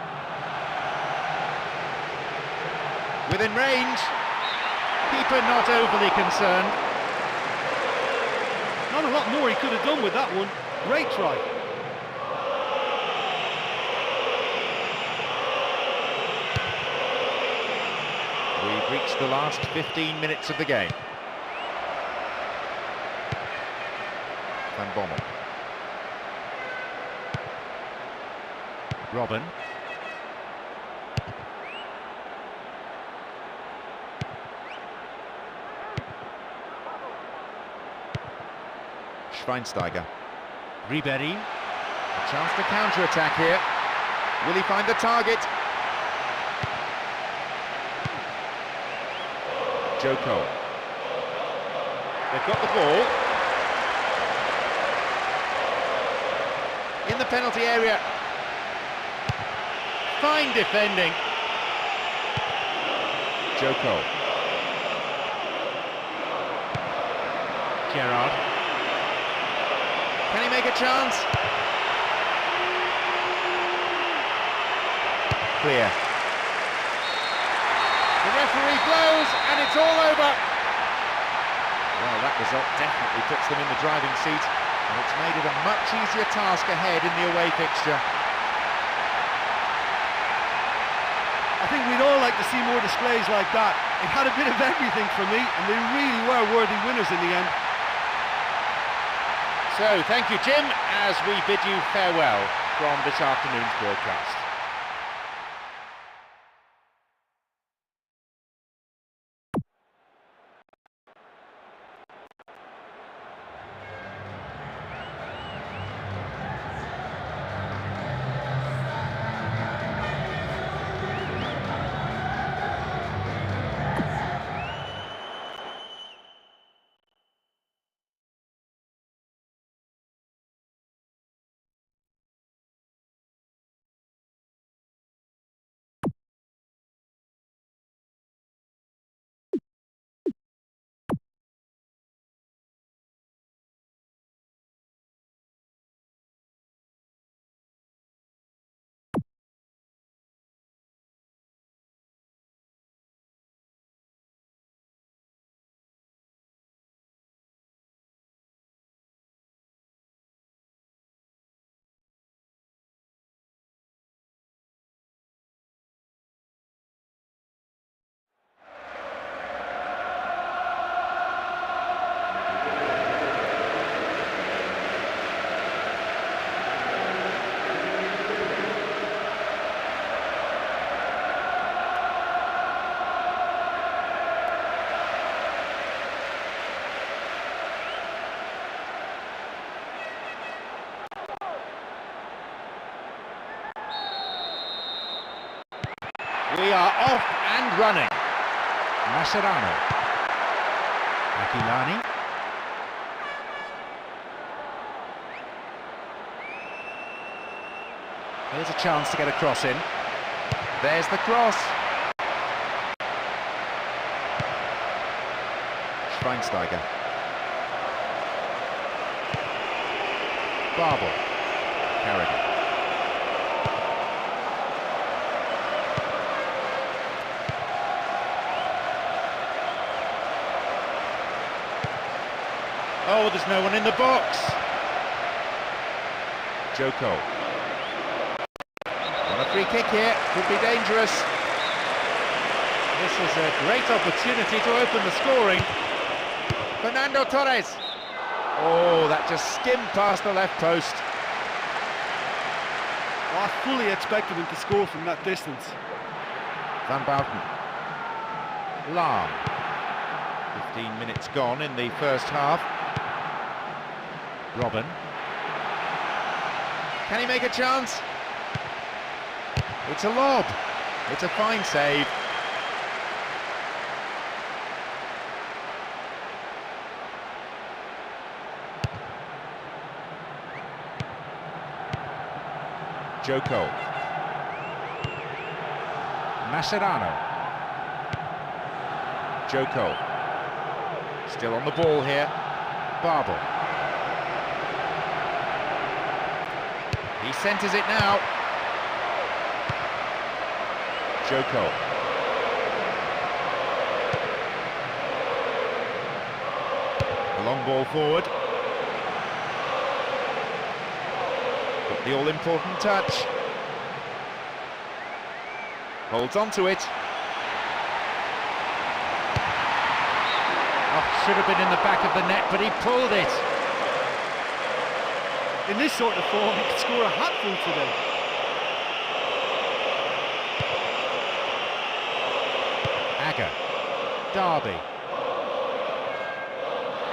Within range. Keeper not overly concerned.
Not a lot more he could have done with that one. Great try.
We've reached the last 15 minutes of the game. Van Bommel. Robben. Schweinsteiger. Ribéry. A chance to counter-attack here. Will he find the target? Joko. They've got the ball. In the penalty area. Fine defending. Joko. Gerrard. Can he make a chance? Clear. The referee blows and it's all over. Well, that result definitely puts them in the driving seat, and it's made it a much easier task ahead in the away fixture.
I think we'd all like to see more displays like that. It had a bit of everything for me, and they really were worthy winners in the end.
So, thank you, Jim, as we bid you farewell from this afternoon's broadcast. We are off and running. Mascherano. Aquilani. Here's a chance to get a cross in. There's the cross. Schweinsteiger. Babel. Carrigan. Oh, there's no one in the box. Joko. On a free kick here, could be dangerous. This is a great opportunity to open the scoring. Fernando Torres. Oh, that just skimmed past the left post.
Well, I fully expected him to score from that distance.
Van Bouten. Lahm. 15 minutes gone in the first half. Robin. Can he make a chance? It's a lob. It's a fine save. Joko. Mascherano. Joko. Still on the ball here. Babel. He centres it now. Joko. A long ball forward. Got the all-important touch. Holds on to it. Oh, should have been in the back of the net, but he pulled it.
In this sort of form, he could score a hatful today.
Agger. Derby.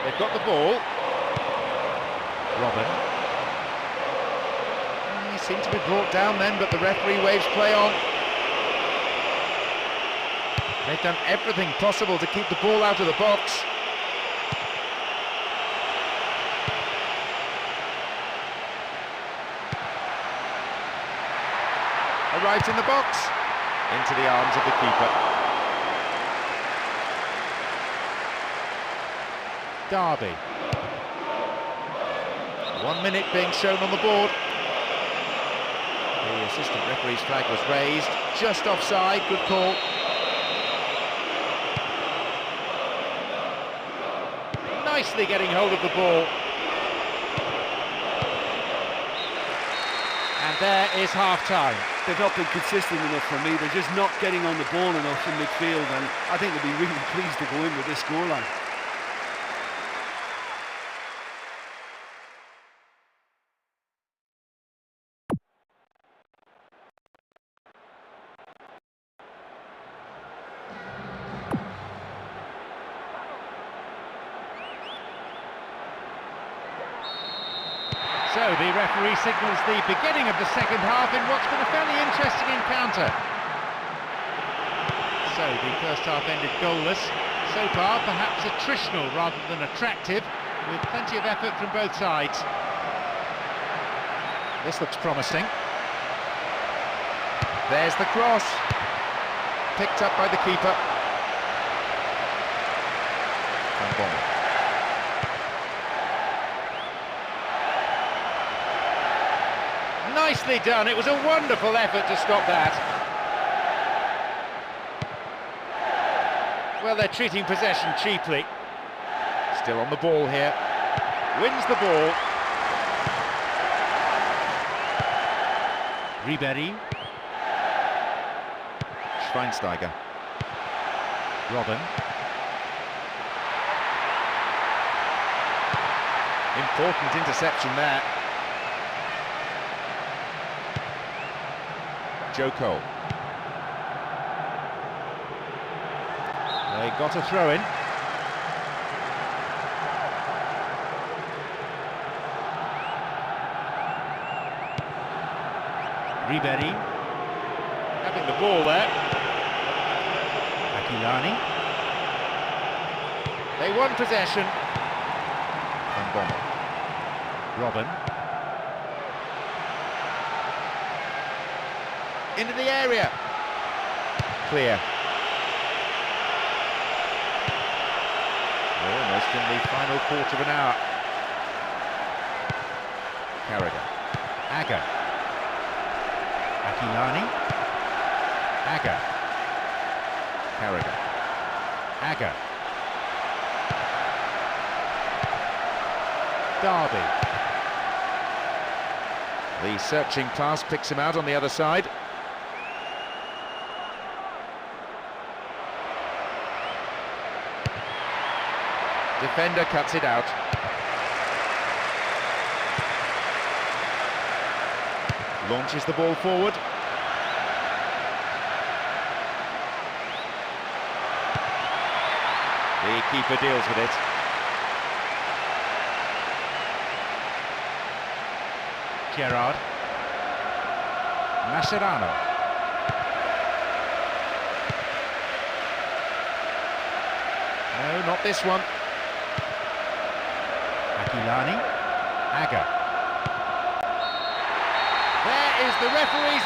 They've got the ball. Robin. He seemed to be brought down then, but the referee waves play on. They've done everything possible to keep the ball out of the box. Arrives in the box, into the arms of the keeper. Derby. 1 minute being shown on the board. The assistant referee's flag was raised, just offside, good call. Nicely getting hold of the ball. And there is half-time.
They've not been consistent enough for me. They're just not getting on the ball enough in midfield, and I think they'll be really pleased to go in with this scoreline.
So the referee signals the beginning of the second half in what's been a fairly interesting encounter. So the first half ended goalless. So far, perhaps attritional rather than attractive, with plenty of effort from both sides. This looks promising. There's the cross. Picked up by the keeper. Van Bommel. Nicely done. It was a wonderful effort to stop that. Well, they're treating possession cheaply. Still on the ball here. Wins the ball. Ribéry. Schweinsteiger. Robin. Important interception there. Joko. They got a throw in. Ribéry having the ball there. Aquilani. They won possession. Van Bommel. Robin. Into the area. Clear. We're almost in the final quarter of an hour. Carragher. Agger. Aquilani. Agger. Carragher. Agger. Derby. The searching pass picks him out on the other side. Defender cuts it out. Launches the ball forward. The keeper deals with it. Gerrard. Mascherano. No, not this one. Aquilani. Agger. There is the referee's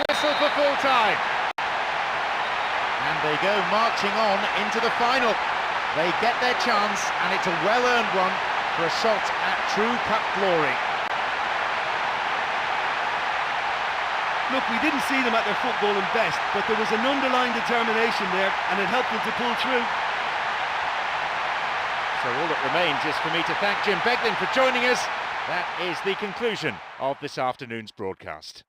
whistle for full time. And they go marching on into the final. They get their chance, and it's a well-earned one for a shot at true cup glory.
Look, we didn't see them at their footballing best, but there was an underlying determination there, and it helped them to pull through.
So all that remains is for me to thank Jim Beglin for joining us. That is the conclusion of this afternoon's broadcast.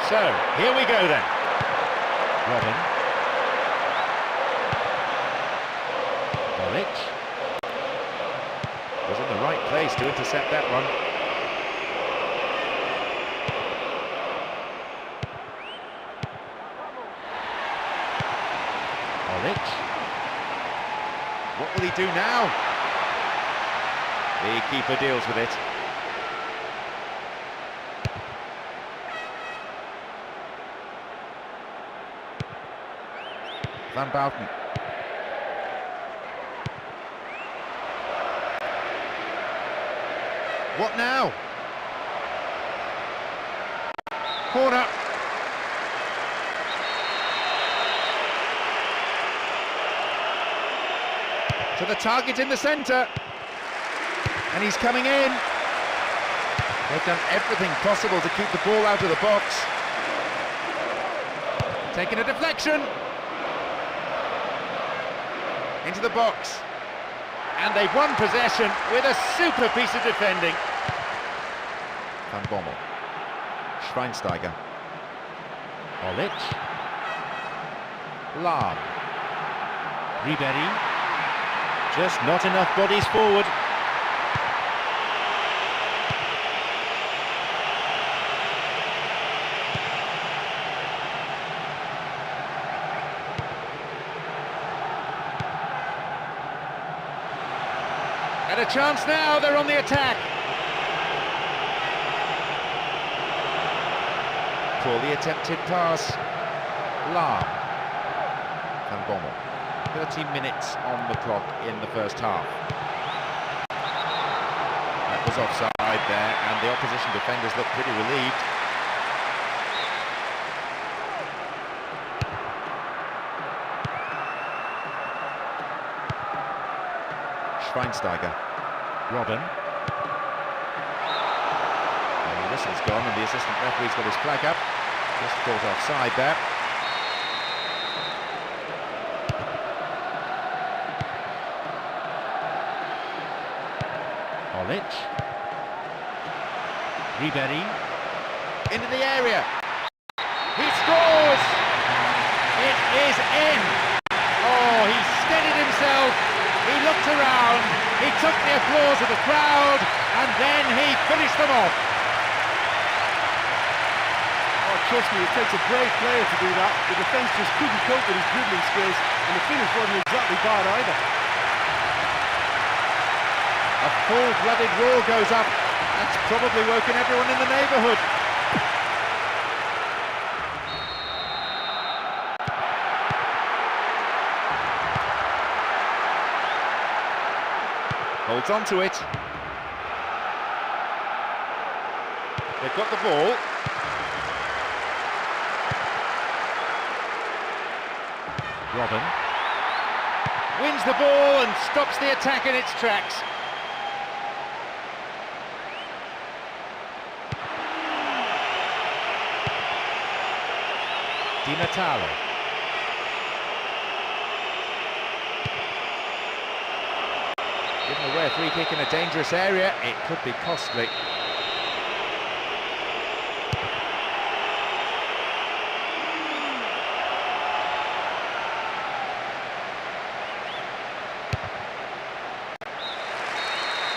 So, here we go then. Robin. Norwich. Was in the right place to intercept that one. Norwich. What will he do now? The keeper deals with it. Van Bouten. What now? Corner. To the target in the centre. And he's coming in. They've done everything possible to keep the ball out of the box. Taking a deflection. Into the box, and they've won possession with a super piece of defending. Van Bommel, Schweinsteiger, Olic, Lahm, Ribéry, just not enough bodies forward. And a chance now, they're on the attack. Poorly attempted pass. Lahm. Van Bommel. 13 minutes on the clock in the first half. That was offside there, and the opposition defenders look pretty relieved. Schweinsteiger. Robin. And the whistle's gone and the assistant referee's got his flag up. Just caught offside there. Olic. Ribery. Into the area. He scores! It is in! Oh, he steadied himself, he looked around, he took the applause of the crowd, and then he finished them off.
Oh, trust me, it takes a brave player to do that. The defence just couldn't cope with his dribbling skills, and the finish wasn't exactly bad either.
A full-blooded roar goes up. That's probably woken everyone in the neighbourhood. Holds on to it. They've got the ball. Robin wins the ball and stops the attack in its tracks. Di Natale. Given away a free kick in a dangerous area, it could be costly.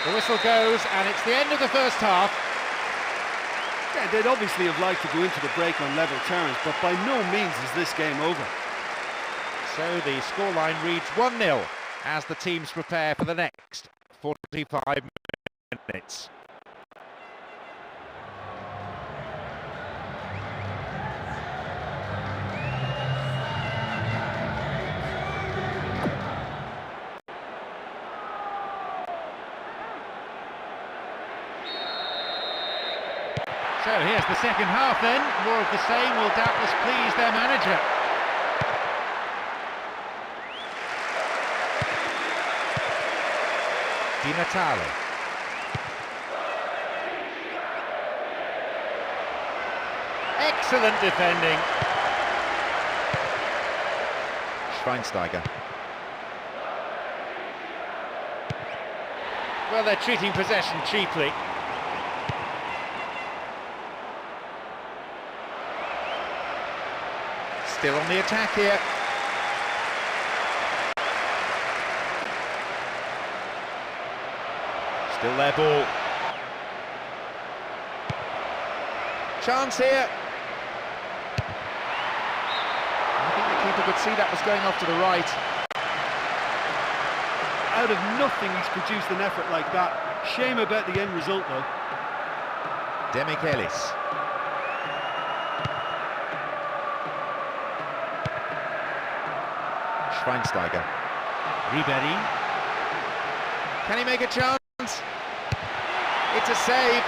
The whistle goes, and it's the end of the first half.
Yeah, they'd obviously have liked to go into the break on level terms, but by no means is this game over.
So the scoreline reads 1-0 as the teams prepare for the next 45 minutes. So here's the second half then. More of the same will doubtless please their manager. Di Natale. Excellent defending. Schweinsteiger. Well, they're treating possession cheaply. Still on the attack here. Still their ball. Chance here. I think the keeper could see that was going off to the right.
Out of nothing he's produced an effort like that. Shame about the end result though.
Demichelis. Schweinsteiger. Ribery. Can he make a chance? It's a save.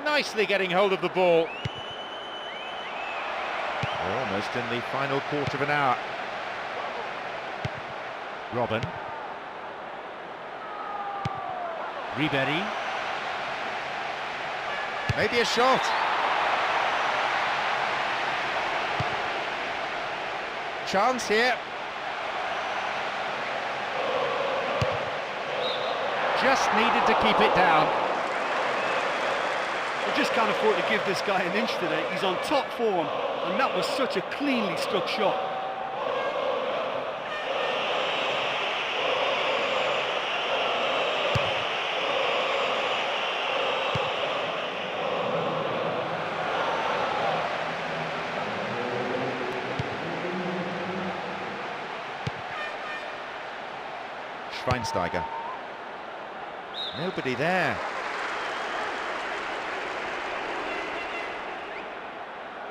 Nicely getting hold of the ball. Almost in the final quarter of an hour. Robin. Ribery. Maybe a shot. Chance here. Just needed to keep it down.
I just can't afford to give this guy an inch today. He's on top form, and that was such a cleanly struck shot.
Schweinsteiger. Nobody there.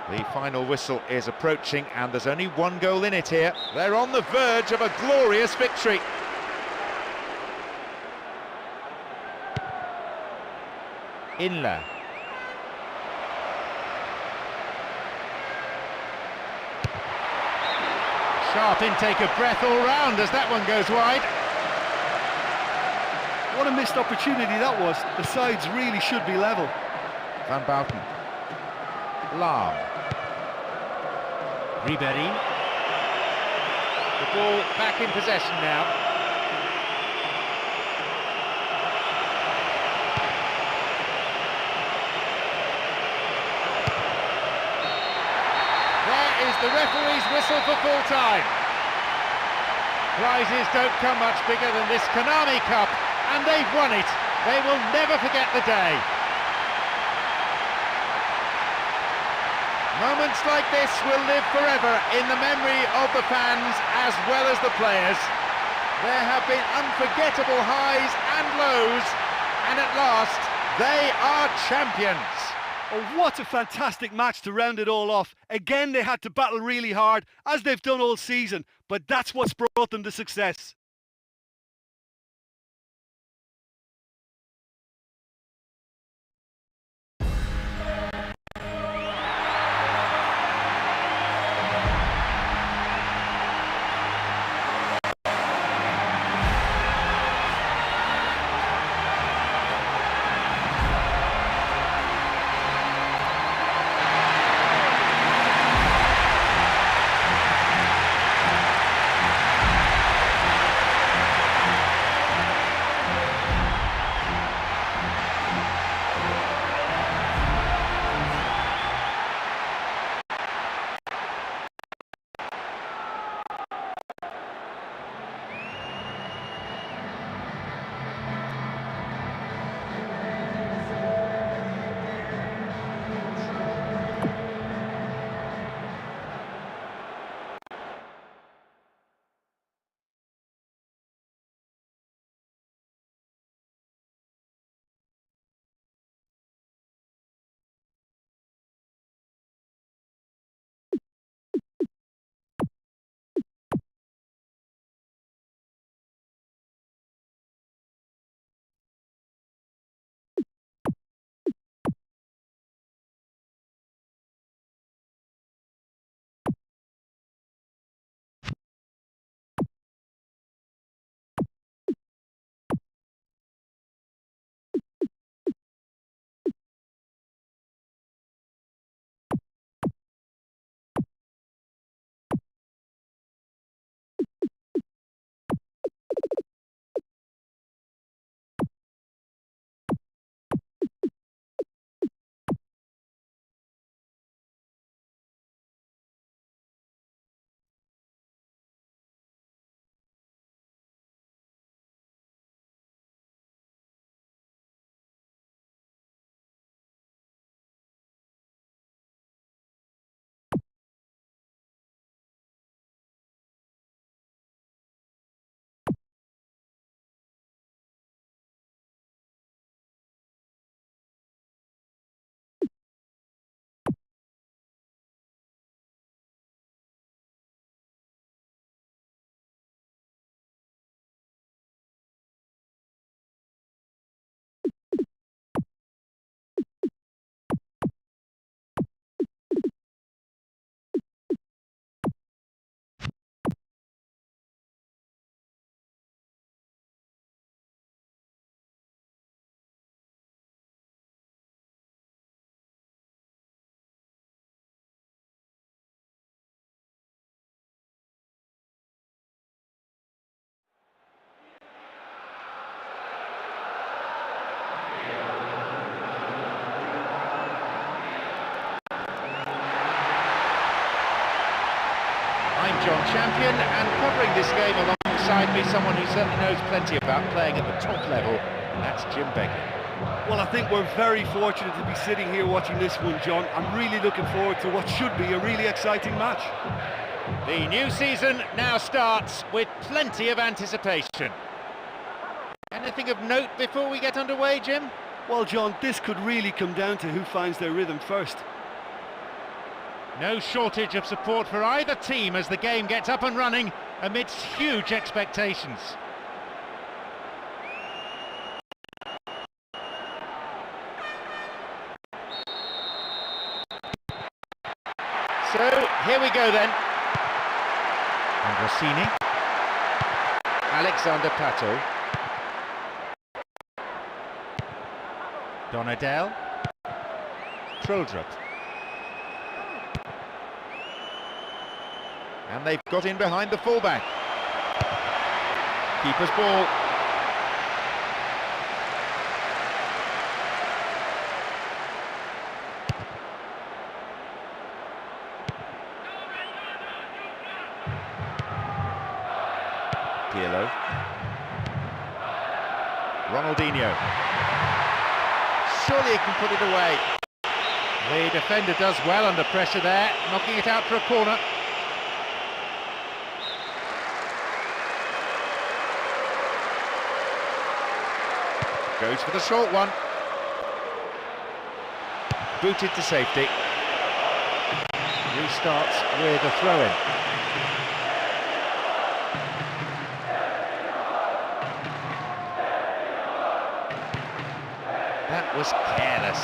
The final whistle is approaching and there's only one goal in it here. They're on the verge of a glorious victory. Inler. Sharp intake of breath all round as that one goes wide.
What a missed opportunity that was. The sides really should be level.
Van Bouten. Lahm. Ribéry. The ball back in possession now. There is the referee's whistle for full time. Prizes don't come much bigger than this Konami Cup, and they've won it. They will never forget the day. Moments like this will live forever in the memory of the fans as well as the players. There have been unforgettable highs and lows, and at last, they are champions.
Oh, what a fantastic match to round it all off. Again, they had to battle really hard, as they've done all season, but that's what's brought them to success.
I'm John Champion, and covering this game alongside me, someone who certainly knows plenty about playing at the top level, and that's Jim Begley.
Well, I think we're very fortunate to be sitting here watching this one, John. I'm really looking forward to what should be a really exciting match.
The new season now starts with plenty of anticipation. Anything of note before we get underway, Jim?
Well, John, this could really come down to who finds their rhythm first.
No shortage of support for either team as the game gets up and running amidst huge expectations. So, here we go then. And Rossini. Alexander Pato. Donadel. Troldrup. And they've got in behind the fullback. Keeper's ball. Pirlo. Ronaldinho. Surely he can put it away. The defender does well under pressure there, knocking it out for a corner. Goes for the short one. Booted to safety. Restarts with a throw-in. That was careless.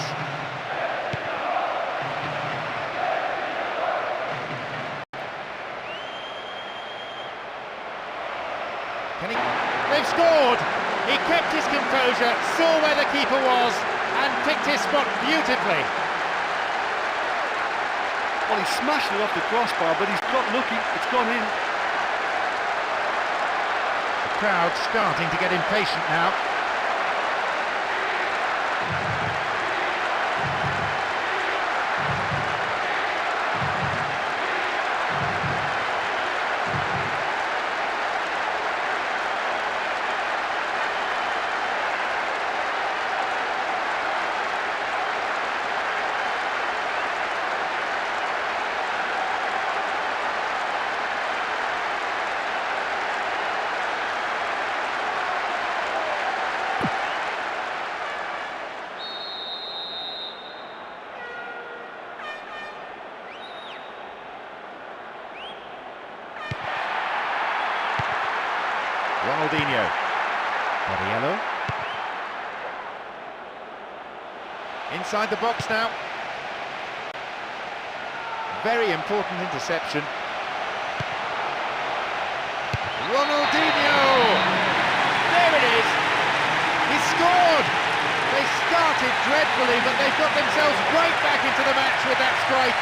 They've scored! He kept his composure, saw where the keeper was, and picked his spot beautifully.
Well, he smashed it off the crossbar, but he's got lucky, it's gone in.
The crowd starting to get impatient now. Ronaldinho. Borriello. Inside the box now. Very important interception. Ronaldinho! There it is! He scored! They started dreadfully, but they've got themselves right back into the match with that strike.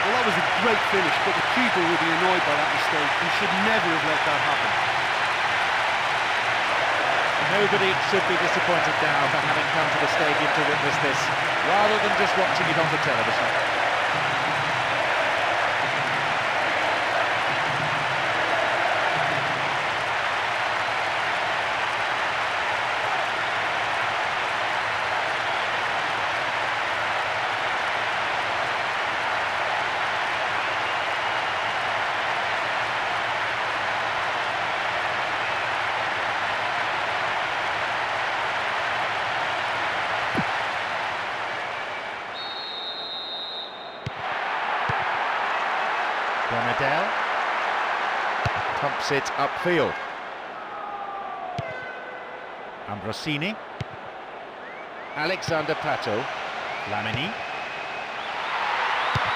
Well, that was a great finish, but the keeper will be annoyed by that mistake. He should never have let that happen.
Nobody should be disappointed now for having come to the stadium to witness this, rather than just watching it on the television. Donadel pumps it upfield. Ambrosini. Alexander Pato. Lamini.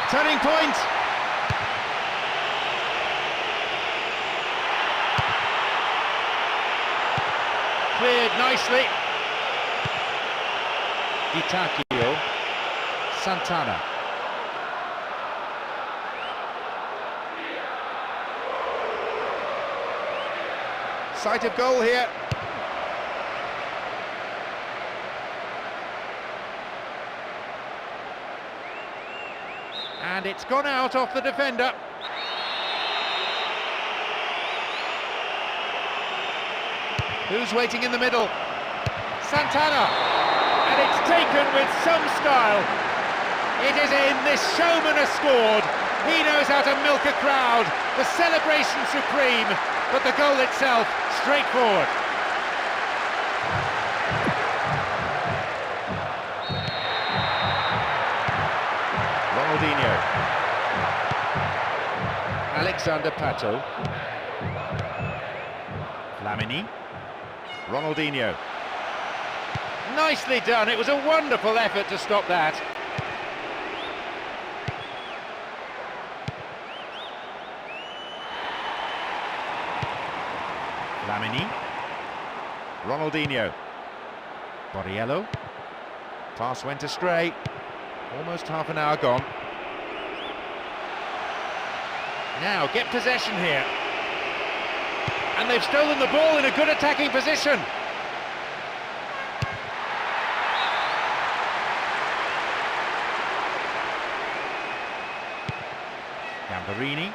Turning point! Cleared nicely. Di Santana. Sight of goal here. And it's gone out off the defender. Who's waiting in the middle? Santana. And it's taken with some style. It is in. This showman has scored. He knows how to milk a crowd. The celebration supreme, but the goal itself straightforward. Ronaldinho. Alexander Pato. Flamini. Ronaldinho. Nicely done, it was a wonderful effort to stop that. Flamini. Ronaldinho. Borriello. Pass went astray. Almost half an hour gone. Now get possession here. And they've stolen the ball in a good attacking position. Gambarini.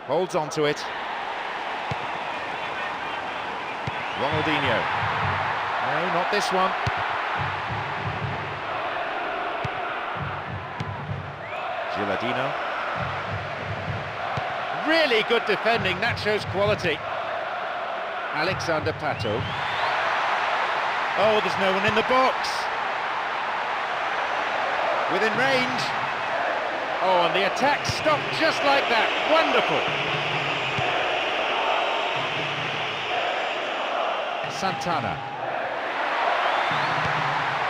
Holds on to it. Ronaldinho. No, not this one. Gilardino. Really good defending, that shows quality. Alexander Pato. Oh, there's no one in the box. Within range. Oh, and the attack stopped just like that. Wonderful. Santana.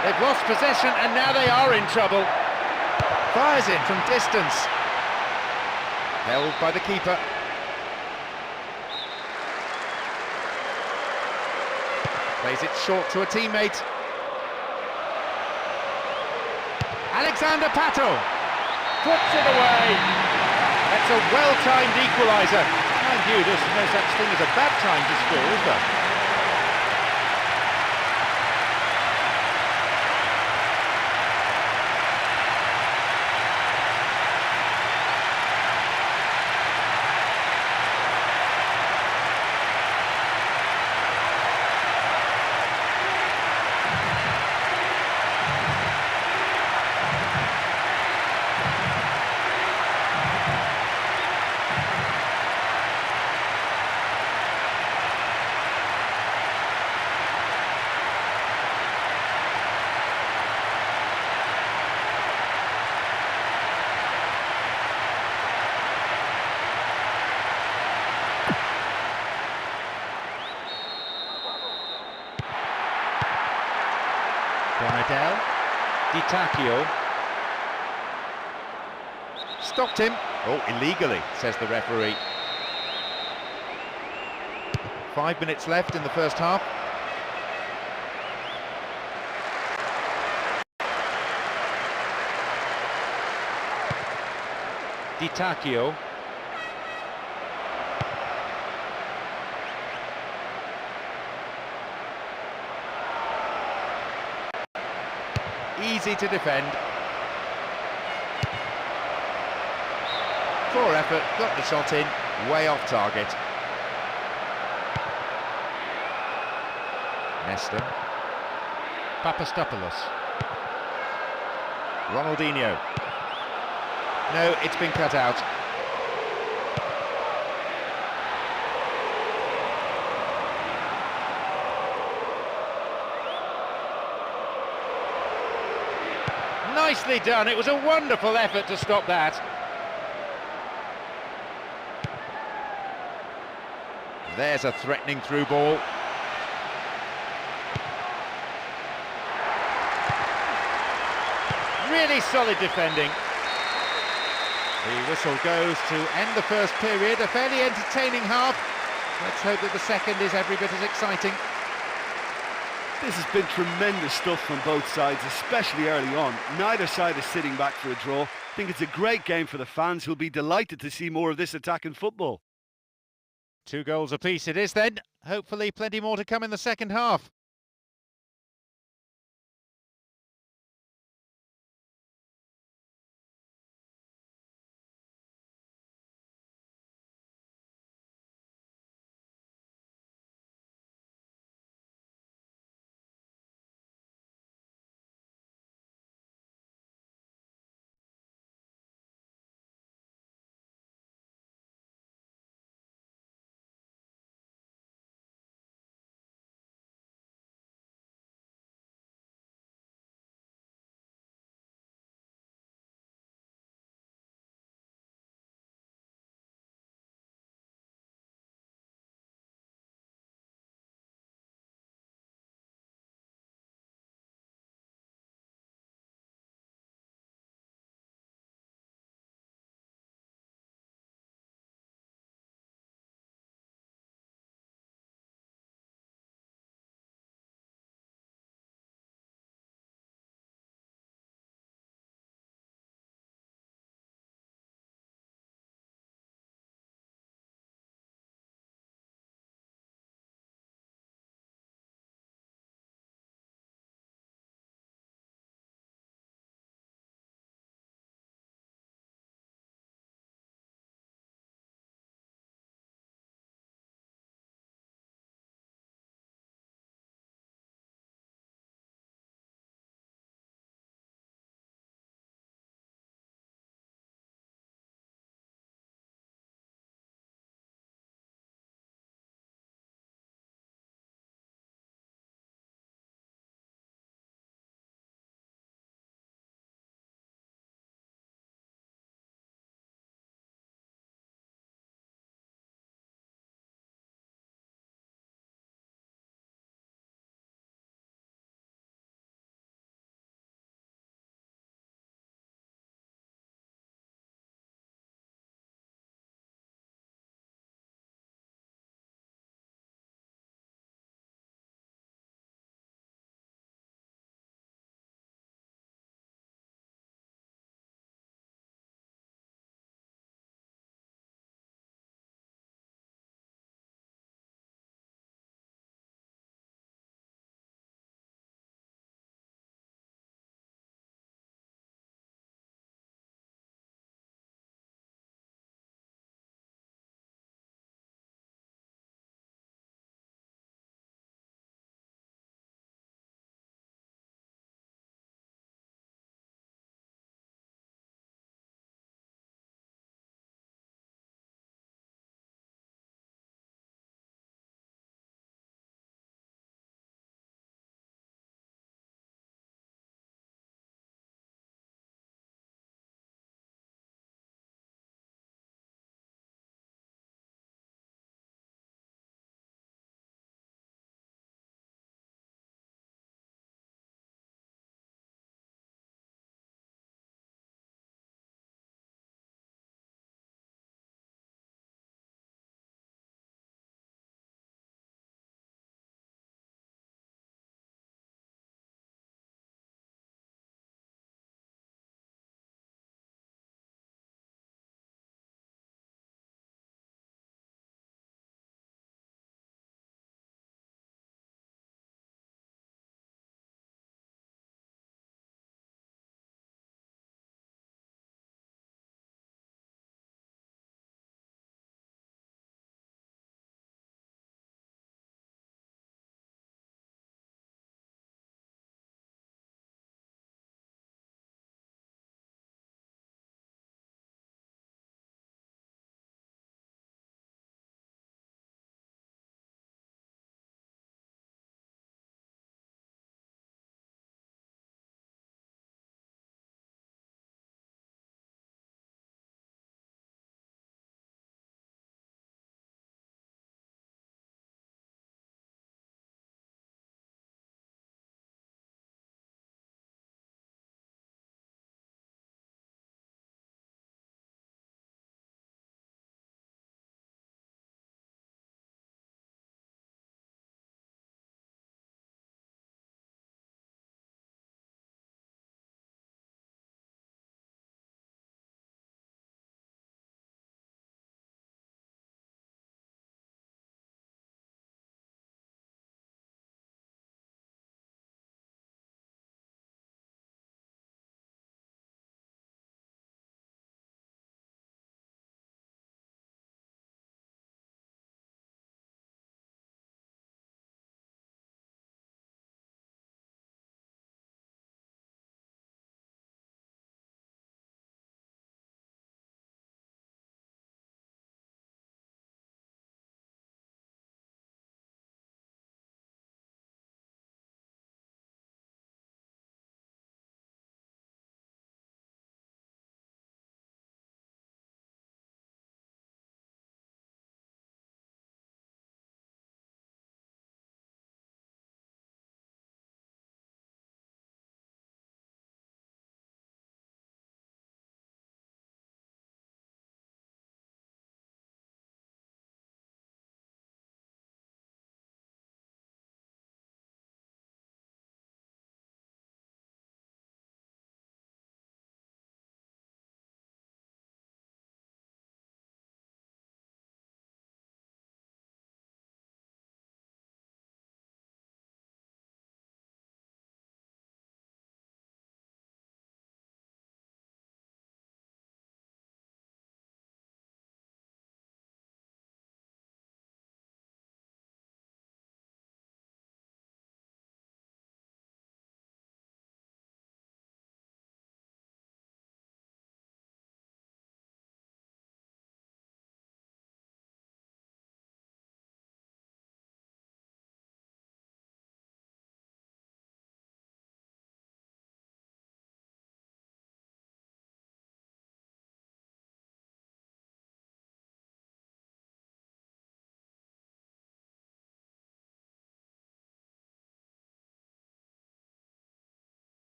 They've lost possession and now they are in trouble. Fires it from distance. Held by the keeper. Plays it short to a teammate. Alexander Pato puts it away. That's a well-timed equaliser. Mind you, there's no such thing as a bad time to score, is there? Bonadel, Di Tacchio. Stopped him. Oh, illegally, says the referee. 5 minutes left in the first half. Di Tacchio. Easy to defend. Poor effort, got the shot in, way off target. Nesta. Papastopoulos. Ronaldinho. No, it's been cut out. Nicely done, it was a wonderful effort to stop that. There's a threatening through ball. Really solid defending. The whistle goes to end the first period, a fairly entertaining half. Let's hope that the second is every bit as exciting.
This has been tremendous stuff from both sides, especially early on. Neither side is sitting back for a draw. I think it's a great game for the fans who'll be delighted to see more of this attacking football.
2 goals apiece it is then. Hopefully plenty more to come in the second half.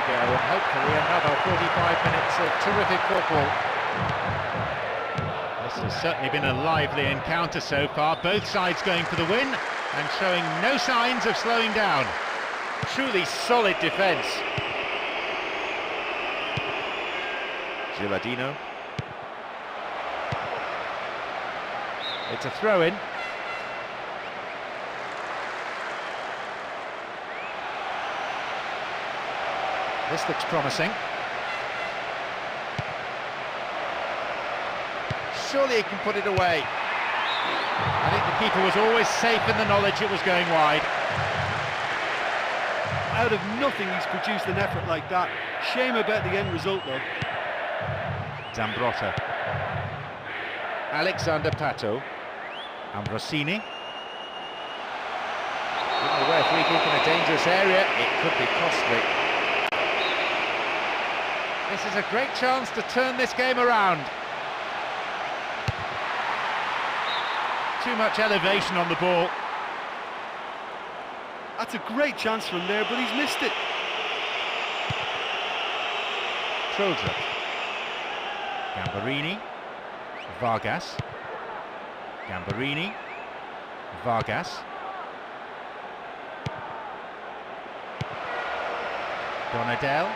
go, and hopefully another 45 minutes of terrific football. This has certainly been a lively encounter so far, both sides going for the win and showing no signs of slowing down. Truly solid defence. Gilardino. It's a throw-in. This looks promising. Surely he can put it away. I think the keeper was always safe in the knowledge it was going wide.
Out of nothing he's produced an effort like that. Shame about the end result though.
Zambrotta. Alexander Pato. Ambrosini. Giving away a free kick in a dangerous area, it could be costly. This is a great chance to turn this game around. Too much elevation on the ball.
That's a great chance from there, but he's missed it.
Troja. Gambarini. Vargas. Gambarini. Vargas. Donadel.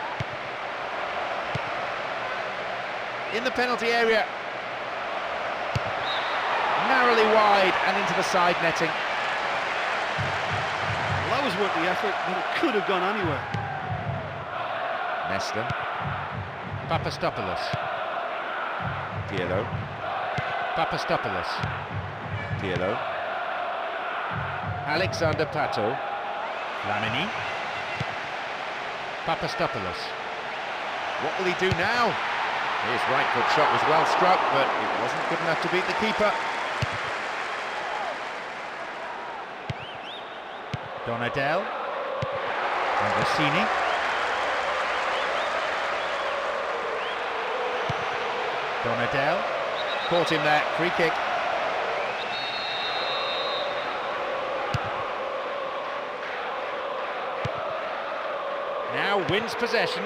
In the penalty area. Narrowly wide and into the side netting.
Well, that was worth the effort, but it could have gone anywhere.
Nesta. Papastopoulos. Diallo. Papastopoulos. Diallo. Alexander Pato. Lamini. Papastopoulos. What will he do now? His right foot shot was well struck, but it wasn't good enough to beat the keeper. Donadel. Ambrosini. Donadel. Caught him there, free kick. Now wins possession.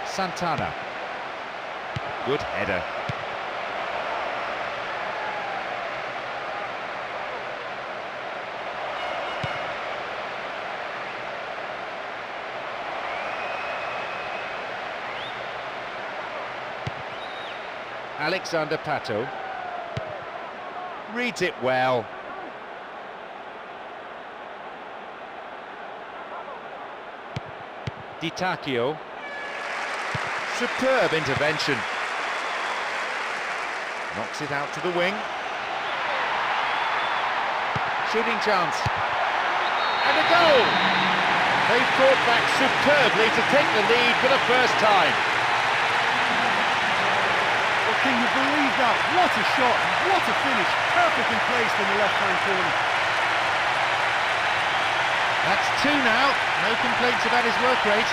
Santana. Good header. Alexander Pato. Reads it well. Di Tacchio. Superb intervention. Knocks it out to the wing. Shooting chance. And a goal! They've fought back superbly to take the lead for the first time.
Well, can you believe that? What a shot, what a finish. Perfectly placed in the left-hand corner.
That's two now. No complaints about his work rate.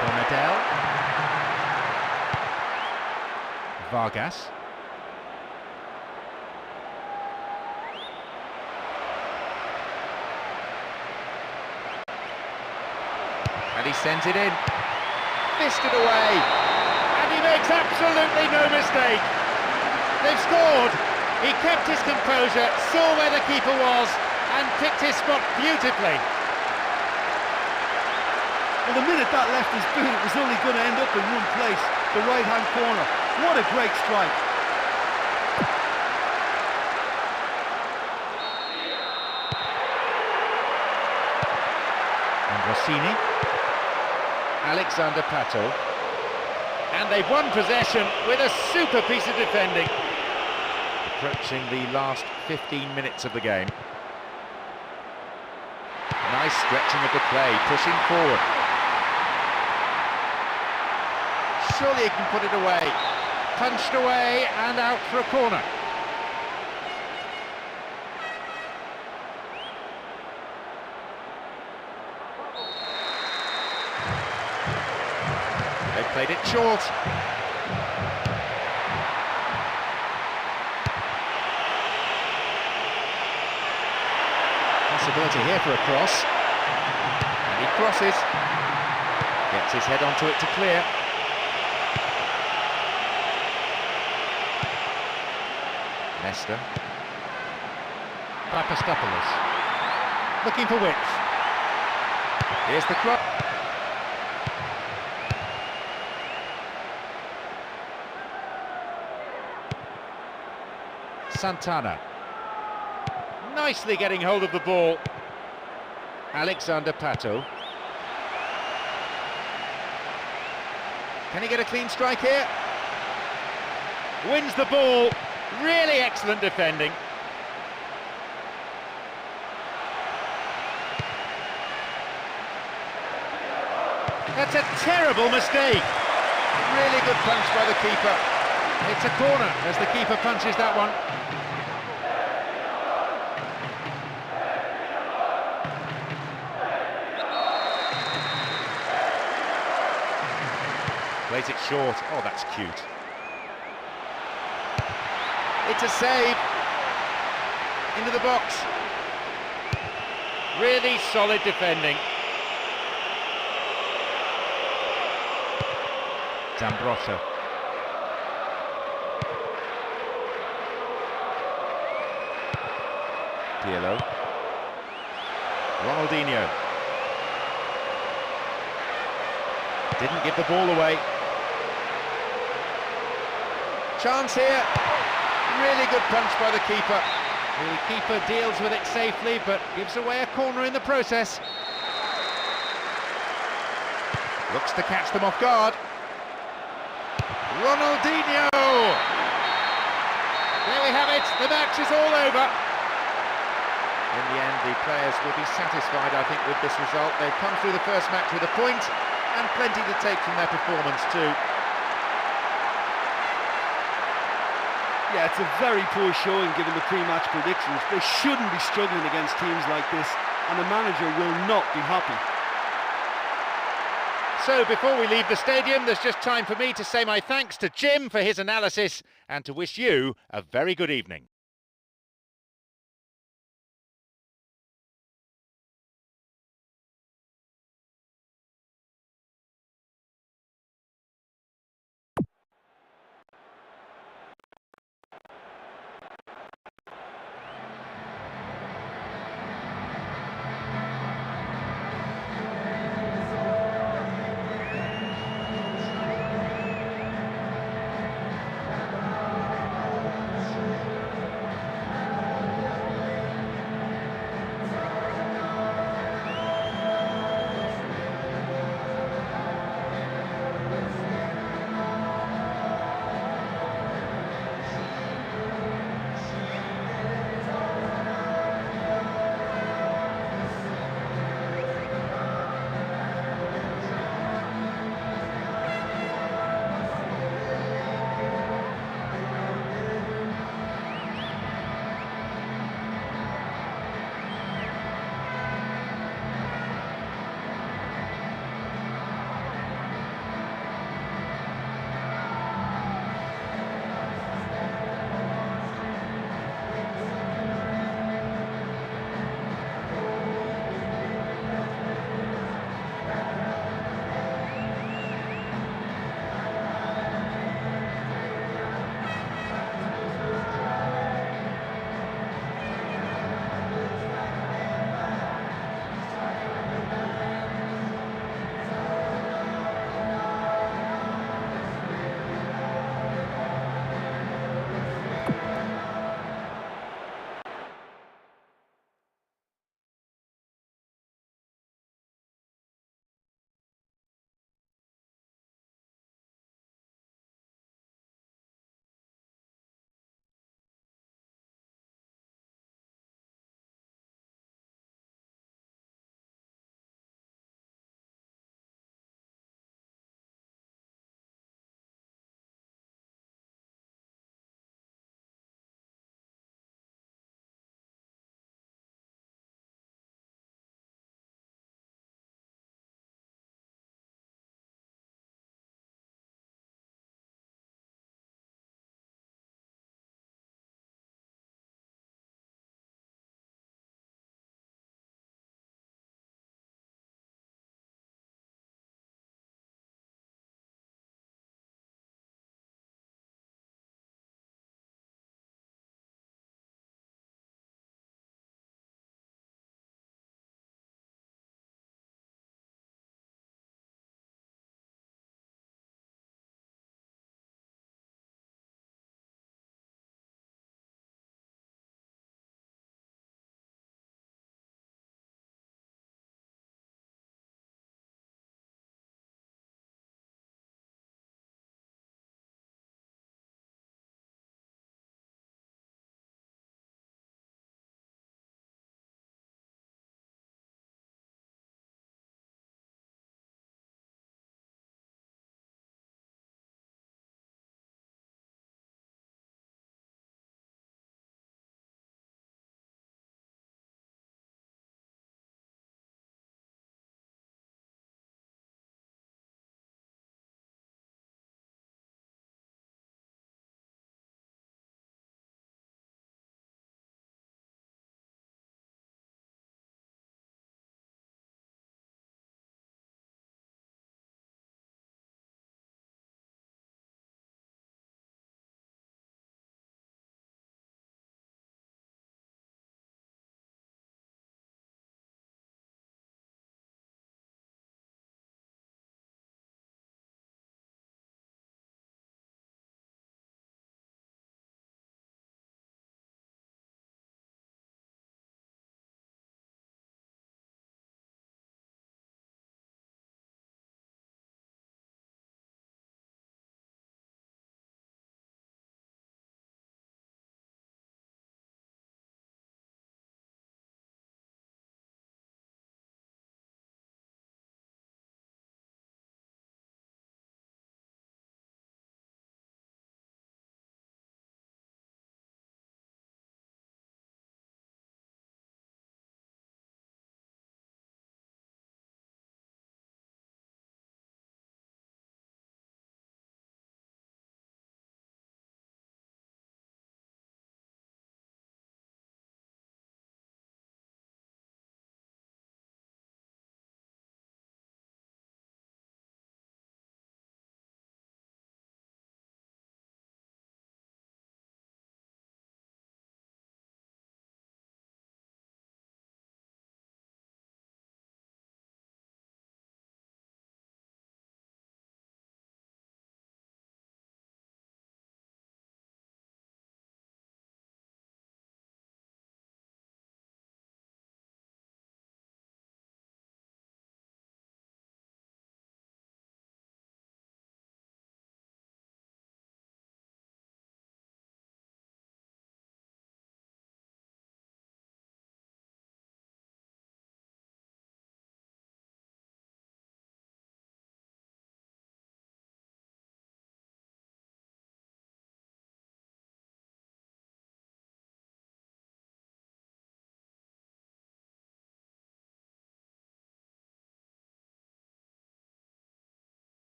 Donadel. Vargas. And he sends it in. Fisted away. And he makes absolutely no mistake. They've scored. He kept his composure, saw where the keeper was, and picked his spot beautifully.
Well, the minute that left his boot, it was only going to end up in one place, the right-hand corner. What a great strike.
Ambrosini. Alexander Pato. And they've won possession with a super piece of defending. Approaching the last 15 minutes of the game. Nice stretching of the play, pushing forward. Surely he can put it away. Punched away and out for a corner. Played it short. Possibility here for a cross. And he crosses. Gets his head onto it to clear. Nesta. Papastopoulos. Looking for width. Here's the cross. Santana. Nicely getting hold of the ball. Alexander Pato. Can he get a clean strike here? Wins the ball. Really excellent defending. That's a terrible mistake. Really good punch by the keeper. It's a corner as the keeper punches that one. Plays it short. Oh, that's cute. It's a save. Into the box. Really solid defending. Zambrotta. Pirlo. Ronaldinho. Didn't give the ball away. Chance here. Really good punch by the keeper. The keeper deals with it safely, but gives away a corner in the process. Looks to catch them off guard. Ronaldinho! There we have it, the match is all over. In the end, the players will be satisfied, I think, with this result. They've come through the first match with a point, and plenty to take from their performance too.
Yeah, it's a very poor showing given the pre-match predictions. They shouldn't be struggling against teams like this, and the manager will not be happy.
So before we leave the stadium, there's just time for me to say my thanks to Jim for his analysis and to wish you a very good evening.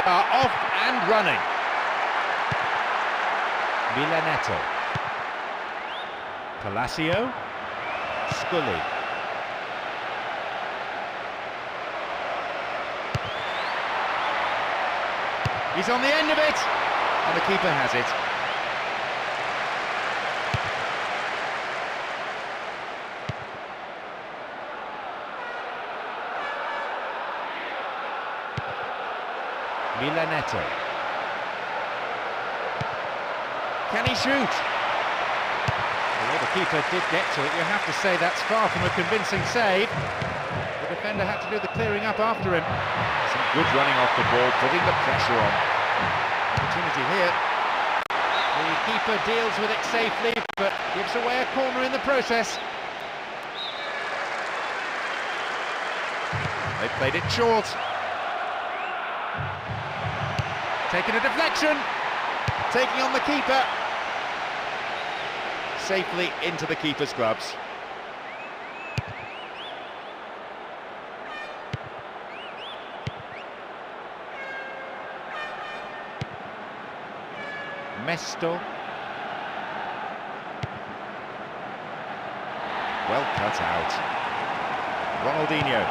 are off and running. Milanetto. Palacio. Scully. He's on the end of it, and the keeper has it. Milanetto. Can he shoot? Well, the keeper did get to it. You have to say that's far from a convincing save. The defender had to do the clearing up after him. Some good running off the ball, putting the pressure on. Opportunity here. The keeper deals with it safely, but gives away a corner in the process. They played it short. Taking a deflection, taking on the keeper. Safely into the keeper's gloves. Mesto. Well cut out. Ronaldinho.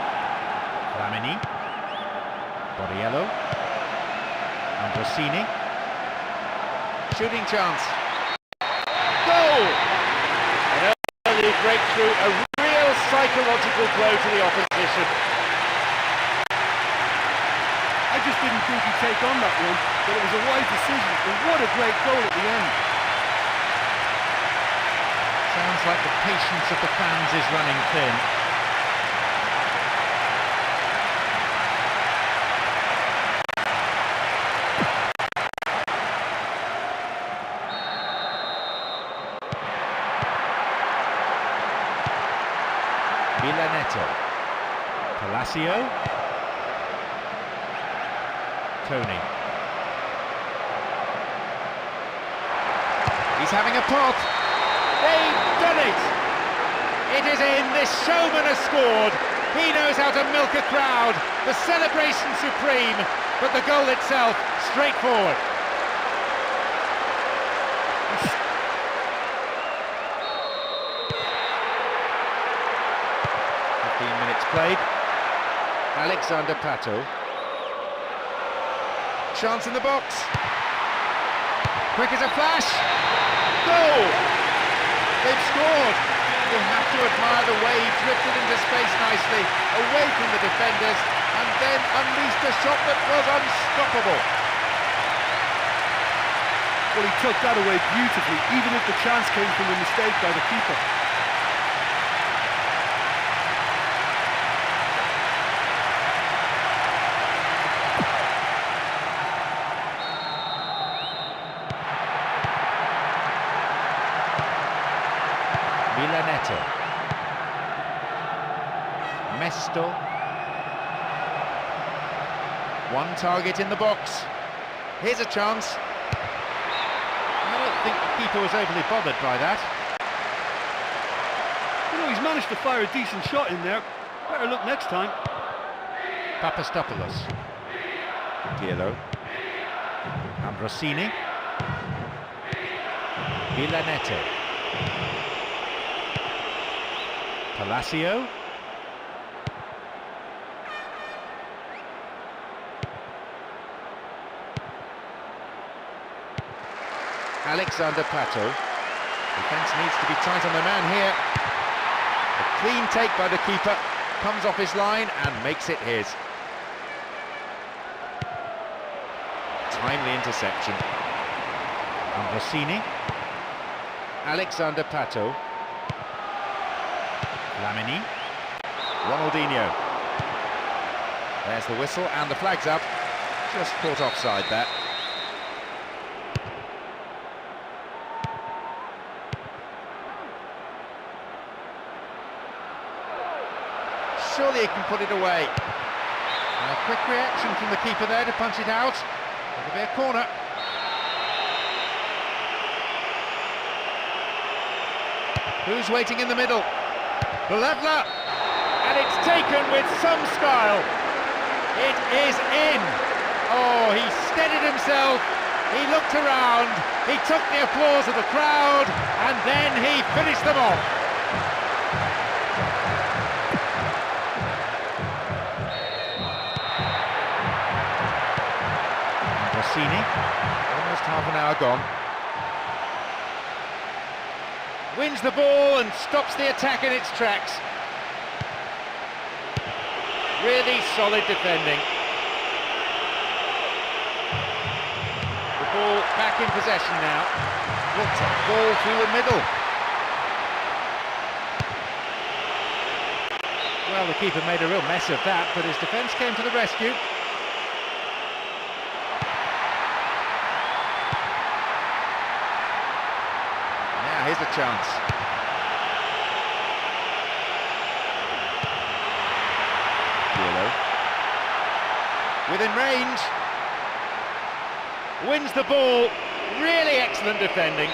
Lamini. Borriello. Ambrosini. Shooting chance. Goal! An early breakthrough, a real psychological blow to the opposition.
I just didn't think he'd take on that one, but it was a wise decision, and what a great goal at the end.
Sounds like the patience of the fans is running thin. Milanetto. Palacio. Tony. He's having a pot. They've done it! It is in. This showman has scored. He knows how to milk a crowd. The celebration supreme, but the goal itself straightforward. Minutes played. Alexander Pato. Chance in the box. Quick as a flash. Goal! They've scored. You have to admire the way he drifted into space nicely, away from the defenders, and then unleashed a shot that was unstoppable.
Well, he took that away beautifully, even if the chance came from a mistake by the keeper.
Milanetto. Mesto. One target in the box. Here's a chance. I don't think the keeper was overly bothered by that.
You know, he's managed to fire a decent shot in there. Better look next time.
Papastopoulos. Pirlo. Ambrosini. Milanetto. Palacio. Alexander Pato. Defence needs to be tight on the man here. A clean take by the keeper. Comes off his line and makes it his. Timely interception. Ambrosini. Alexander Pato. Lamini. Ronaldinho. There's the whistle and the flag's up. Just caught offside there. Surely he can put it away. And a quick reaction from the keeper there to punch it out. It'll be a corner. Who's waiting in the middle? The leveller, and it's taken with some style. It is in. Oh, he steadied himself, he looked around, he took the applause of the crowd, and then he finished them off. Rossini, almost half an hour gone. Wins the ball and stops the attack in its tracks. Really solid defending. The ball back in possession now. What a ball through the middle. Well, the keeper made a real mess of that, but his defence came to the rescue. Now here's a chance. Within range, wins the ball, really excellent defending.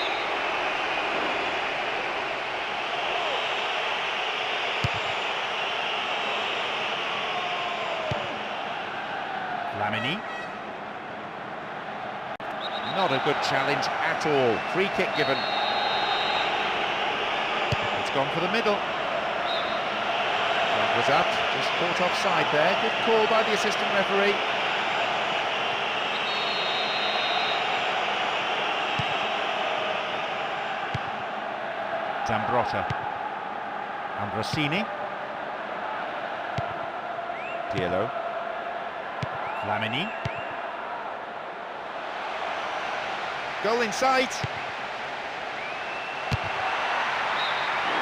Lamini. Not a good challenge at all, free kick given. It's gone for the middle. Was up, just caught offside there. Good call by the assistant referee. Zambrotta. Ambrosini. Pirlo. Lamini. Goal in sight.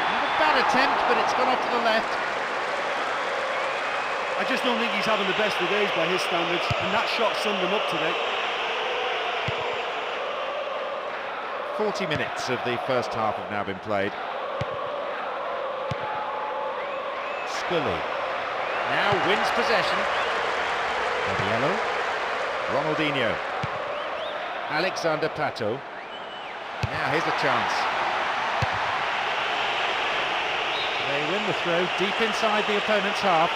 Not a bad attempt, but it's gone off to the left.
I just don't think he's having the best of days by his standards, and that shot summed him up today.
40 minutes of the first half have now been played. Scully now wins possession. Gabriello. Ronaldinho. Alexander Pato. Now here's a chance. They win the throw deep inside the opponent's half.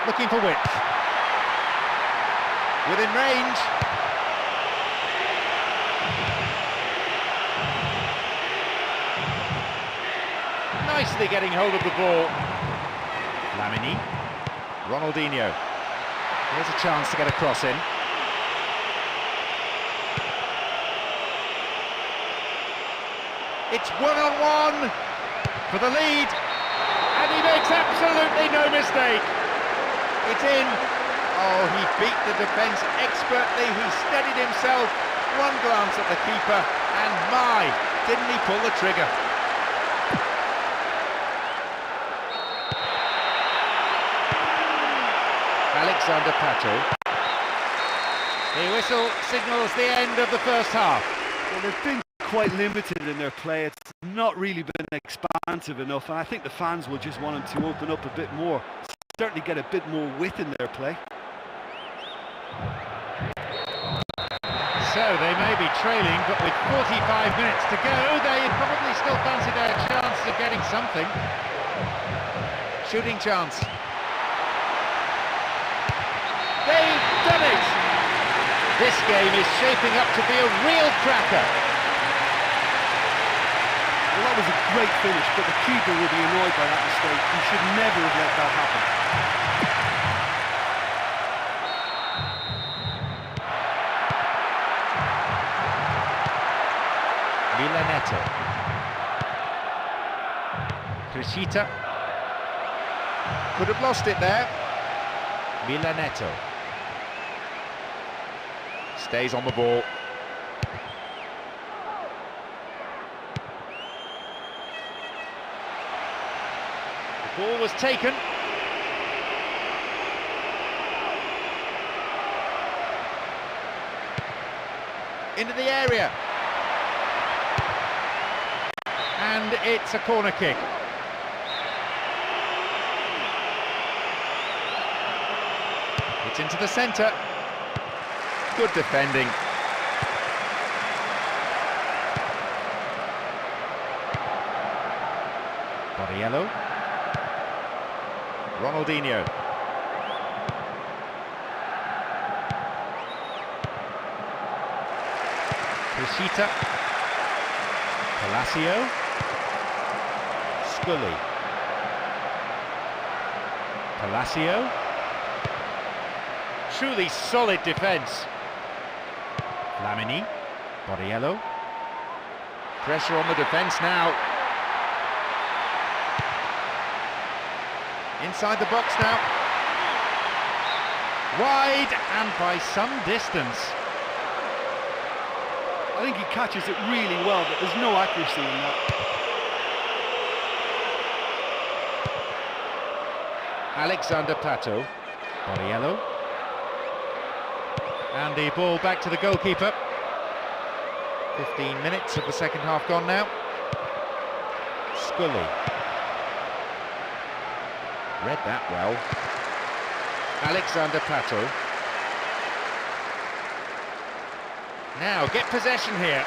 Looking for width. Within range. Nicely getting hold of the ball. Lamini. Ronaldinho. Here's a chance to get a cross in. It's one-on-one for the lead. And he makes absolutely no mistake. It's in. Oh, he beat the defence expertly, he steadied himself, one glance at the keeper, and my, didn't he pull the trigger. Alexander Pato. The whistle signals the end of the first half.
Well, they've been quite limited in their play, it's not really been expansive enough, and I think the fans will just want them to open up a bit more. Certainly get a bit more width in their play.
So they may be trailing, but with 45 minutes to go, they probably still fancy their chance of getting something. Shooting chance. They've done it! This game is shaping up to be a real cracker.
Well, that was a great finish, but the keeper will be annoyed by that mistake. He should never have let that happen.
Milanetto. Crescita. Could have lost it there. Milanetto. Stays on the ball. The ball was taken. Into the area. And it's a corner kick. It's into the centre. Good defending. Borriello. Ronaldinho. Priscita. Palacio. Scully. Palacio. Truly solid defence. Flamini. Borriello. Pressure on the defence now. Inside the box now. Wide and by some distance.
I think he catches it really well, but there's no accuracy in that.
Alexander Pato. Borriello. And the ball back to the goalkeeper. 15 minutes of the second half gone now. Scully. Read that well. Alexander Pato. Now, get possession here.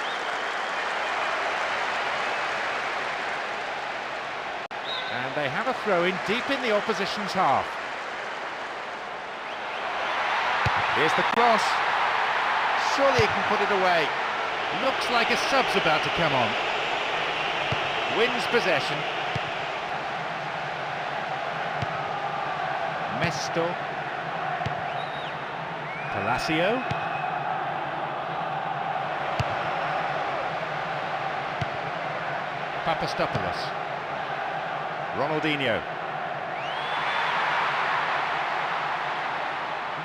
And they have a throw-in deep in the opposition's half. Here's the cross. Surely he can put it away. Looks like a sub's about to come on. Wins possession. Mesto. Palacio. Papastopoulos. Ronaldinho.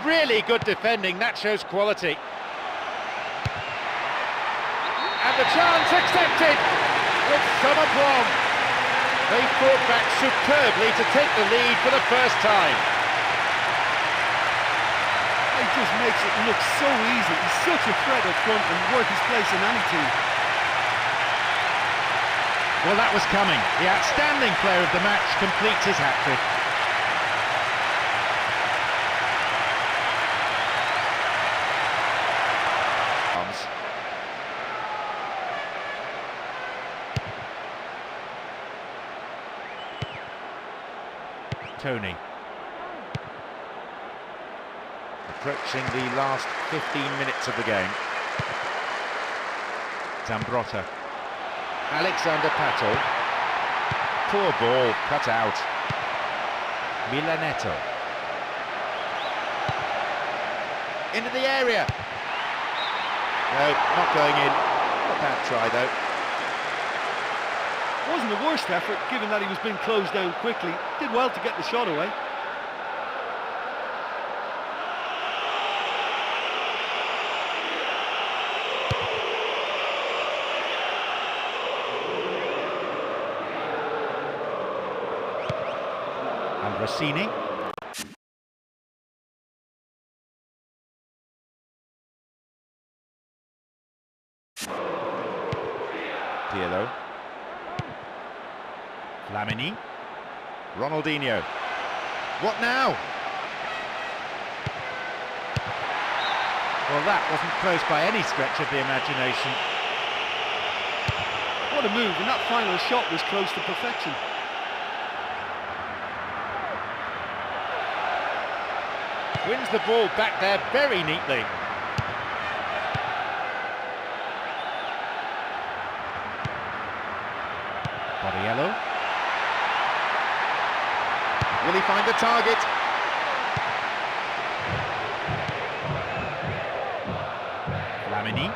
Really good defending, that shows quality. And the chance accepted with some aplomb. They fought back superbly to take the lead for the first time.
He just makes it look so easy. He's such a threat up front and worth his place in any team.
Well, that was coming. The outstanding player of the match completes his hat-trick. Tony. Approaching the last 15 minutes of the game. Zambrotta. Alexander Pato. Poor ball, cut out. Milanetto. Into the area. No, not going in. Not a bad try though.
Wasn't the worst effort, given that he was being closed down quickly. Did well to get the shot away.
And Rossini. Pirlo. Flamini. Ronaldinho. What now? Well, that wasn't close by any stretch of the imagination.
What a move, and that final shot was close to perfection.
Wins the ball back there very neatly. Borriello. Will he find the target? Flamini.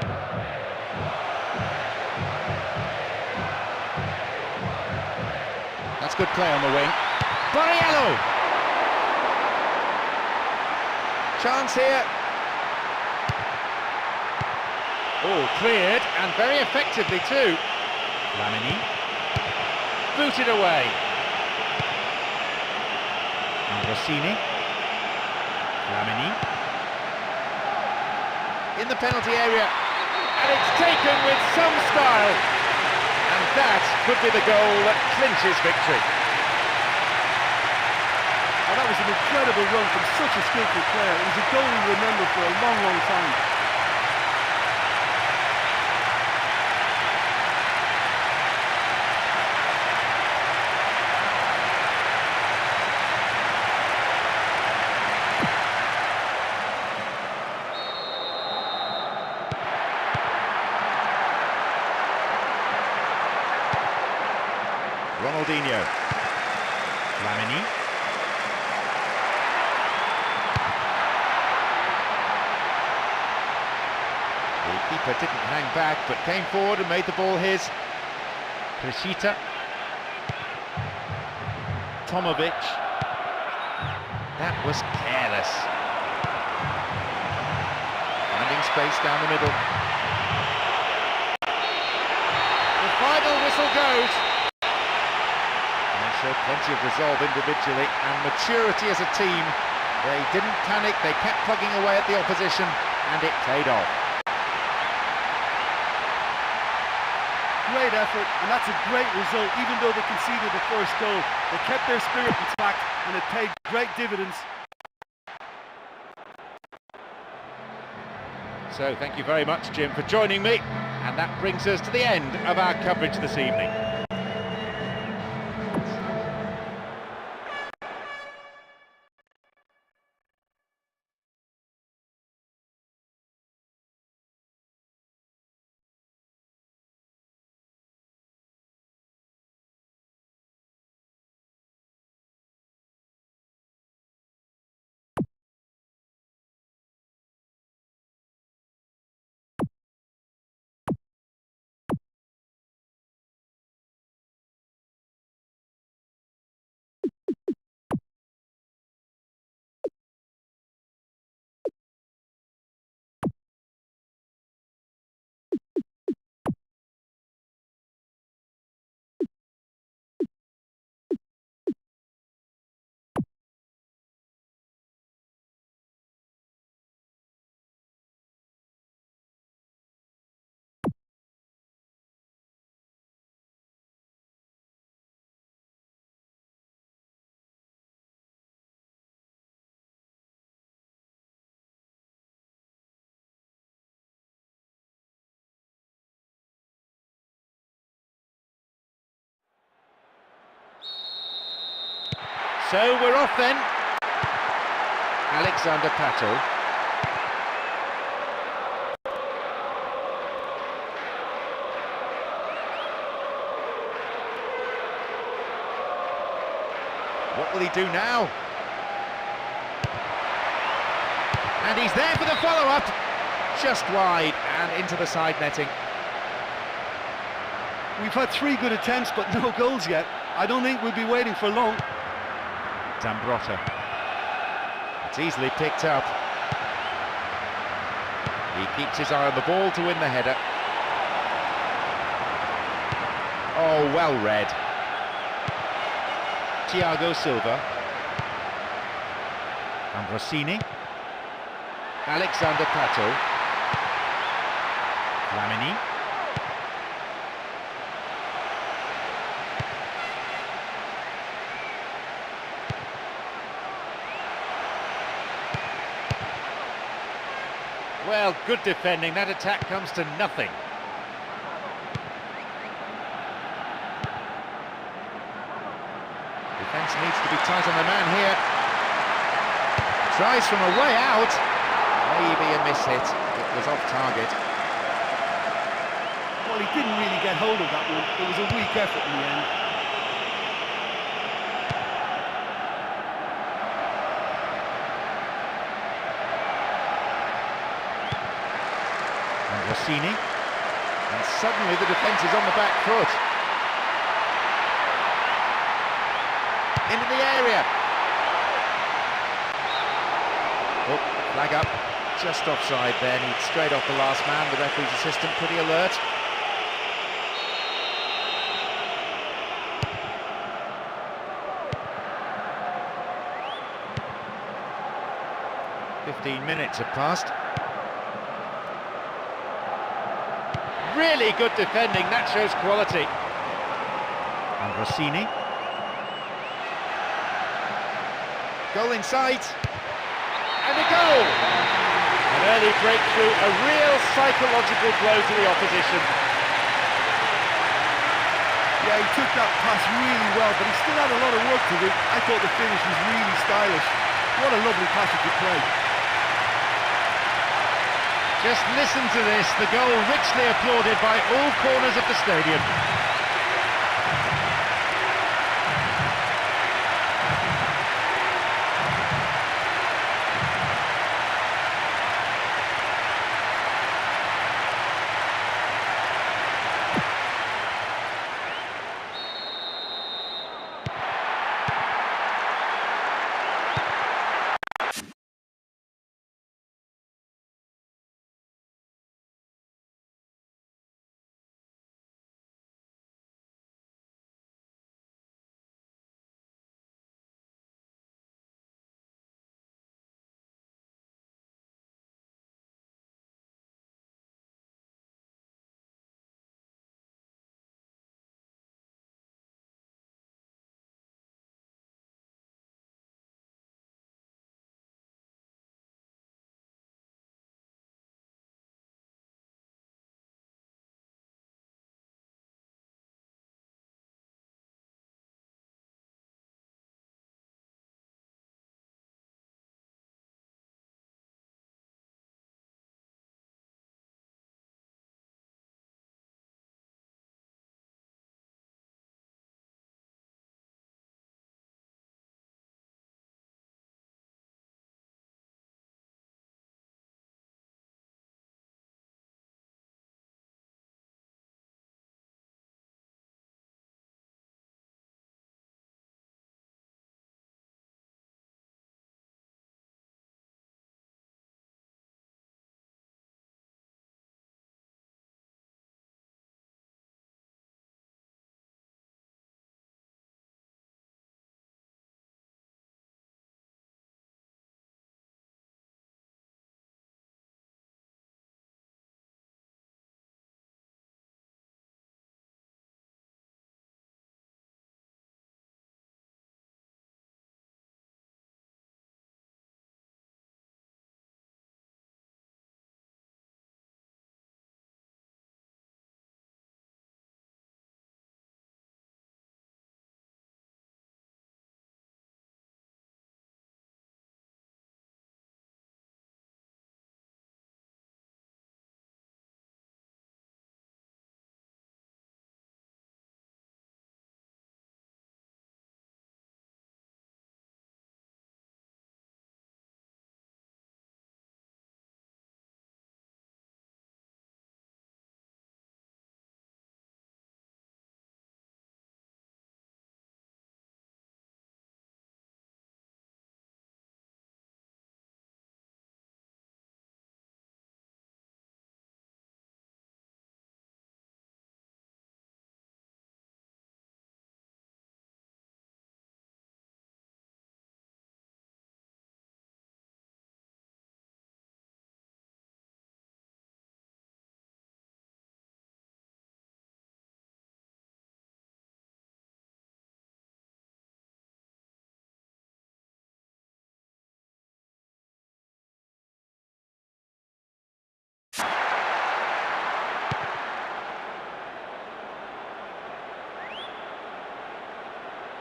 That's good play on the wing. Borriello! Chance here. Oh, cleared, and very effectively too. Flamini. Booted away. And Rossini. Flamini. In the penalty area. And it's taken with some style. And that could be the goal that clinches victory.
Oh, that was an incredible run from such a skillful player. It was a goal we remember for a long, long time.
Ronaldinho. Flamini. The keeper didn't hang back, but came forward and made the ball his. Krishita. Tomovic. That was careless. Finding space down the middle. The final whistle goes. They showed plenty of resolve individually and maturity as a team. They didn't panic, they kept plugging away at the opposition, and it paid off.
Great effort, and that's a great result. Even though they conceded the first goal, they kept their spirit intact, and it paid great dividends.
So thank you very much, Jim, for joining me, and that brings us to the end of our coverage this evening. So we're off then. Alexander Pato. What will he do now? And he's there for the follow-up. Just wide and into the side netting.
We've had 3 good attempts, but no goals yet. I don't think we'll be waiting for long.
Zambrotta. It's easily picked up. He keeps his eye on the ball to win the header. Oh, well read. Thiago Silva. Ambrosini. Alexander Pato. Flamini. Well, good defending. That attack comes to nothing. Defence needs to be tight on the man here. Tries from a way out. Maybe a miss hit. It was off target.
Well, he didn't really get hold of that one. It was a weak effort in the end.
Rossini, and suddenly the defence is on the back foot. Into the area. Oh, flag up, just offside there, needs straight off the last man. The referee's assistant pretty alert. "15 minutes have passed. Really good defending, that shows quality. And Rossini. Goal in sight. And a goal! An early breakthrough, a real psychological blow to the opposition.
Yeah, he took that pass really well, but he still had a lot of work to do. I thought the finish was really stylish. What a lovely passage to play.
Just listen to this, the goal richly applauded by all corners of the stadium.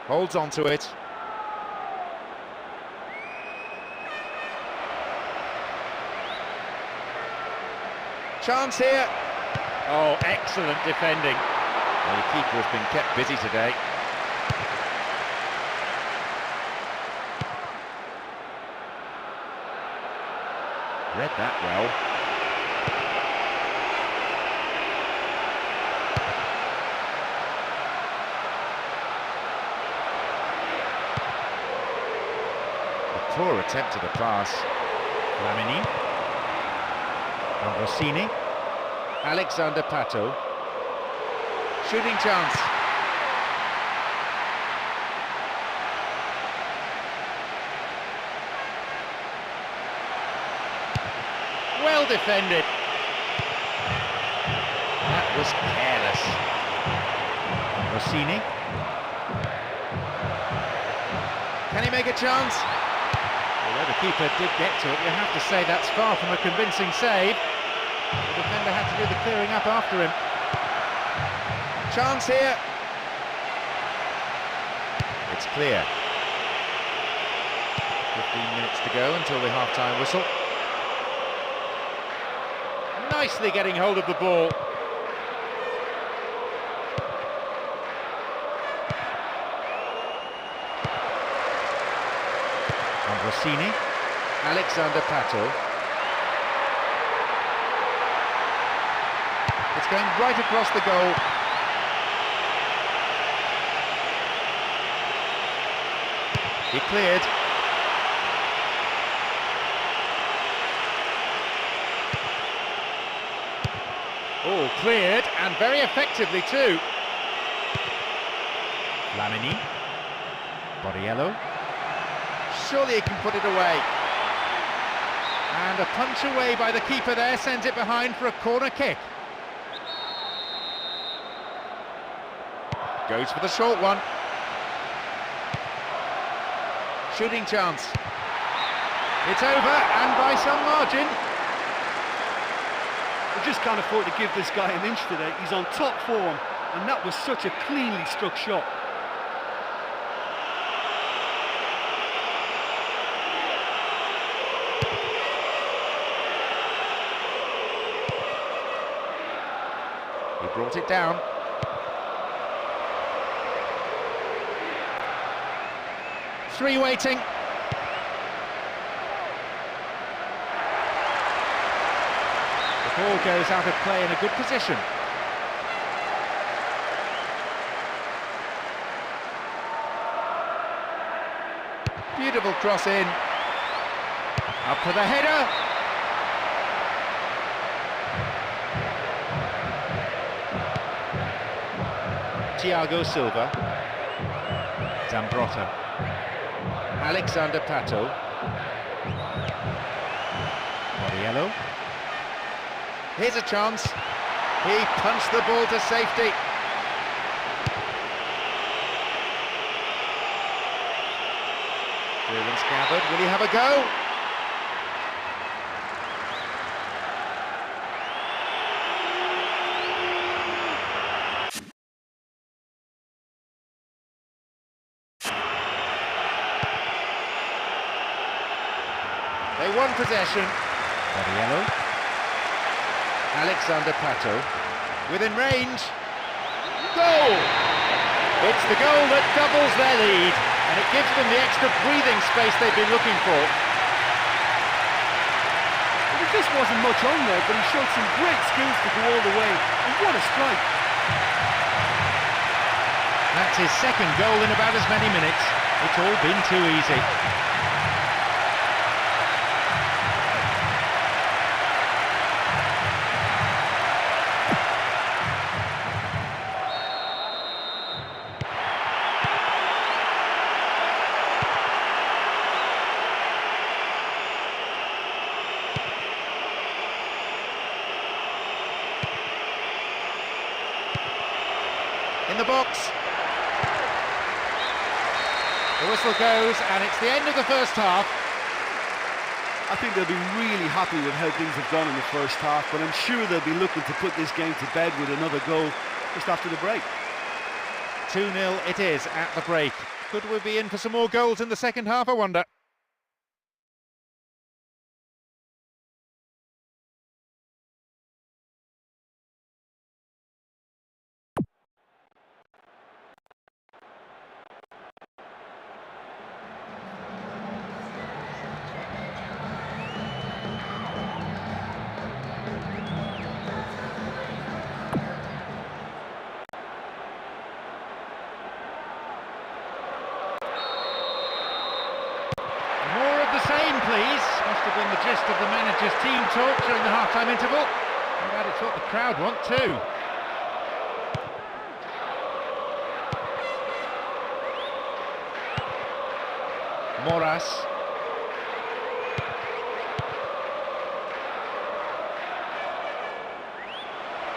Holds on to it. Chance here. Oh, excellent defending. Well, the keeper has been kept busy today. Read that well. A poor attempt at the pass. Lamini. Rossini. Alexander Pato. Shooting chance. Well defended. That was careless. Rossini. Can he make a chance? Although the keeper did get to it, you have to say that's far from a convincing save. The defender had to do the clearing up after him. Chance here. It's clear. 15 minutes to go until the half-time whistle. Nicely getting hold of the ball. And Rossini. Alexander Pato. It's going right across the goal. He cleared. Oh, cleared, and very effectively too. Lamini. Borriello. Surely he can put it away. And a punch away by the keeper there sends it behind for a corner kick. Goes for the short one. Shooting chance. It's over, and by some margin.
I just can't afford to give this guy an inch today. He's on top form, and that was such a cleanly struck shot.
He brought it down. Three waiting. The ball goes out of play in a good position. Beautiful cross in. Up for the header. Thiago Silva. Zambrotta. Alexander Pato. Borriello. Here's a chance. He punched the ball to safety. Clearance gathered. Will he have a go? They won possession. Borriello. Alexander Pato. Within range. Goal! It's the goal that doubles their lead, and it gives them the extra breathing space they've been looking for.
There just wasn't much on there, but he showed some great skills to go all the way. And what a strike!
That's his second goal in about as many minutes. It's all been too easy. In the box. The whistle goes, and it's the end of the first half.
I think they'll be really happy with how things have gone in the first half, but I'm sure they'll be looking to put this game to bed with another goal just after the break.
2-0 it is at the break. Could we be in for some more goals in the second half, I wonder? More of the same, please. Must have been the gist of the manager's team talk during the half-time interval. I'm glad it's what the crowd want too. Moras.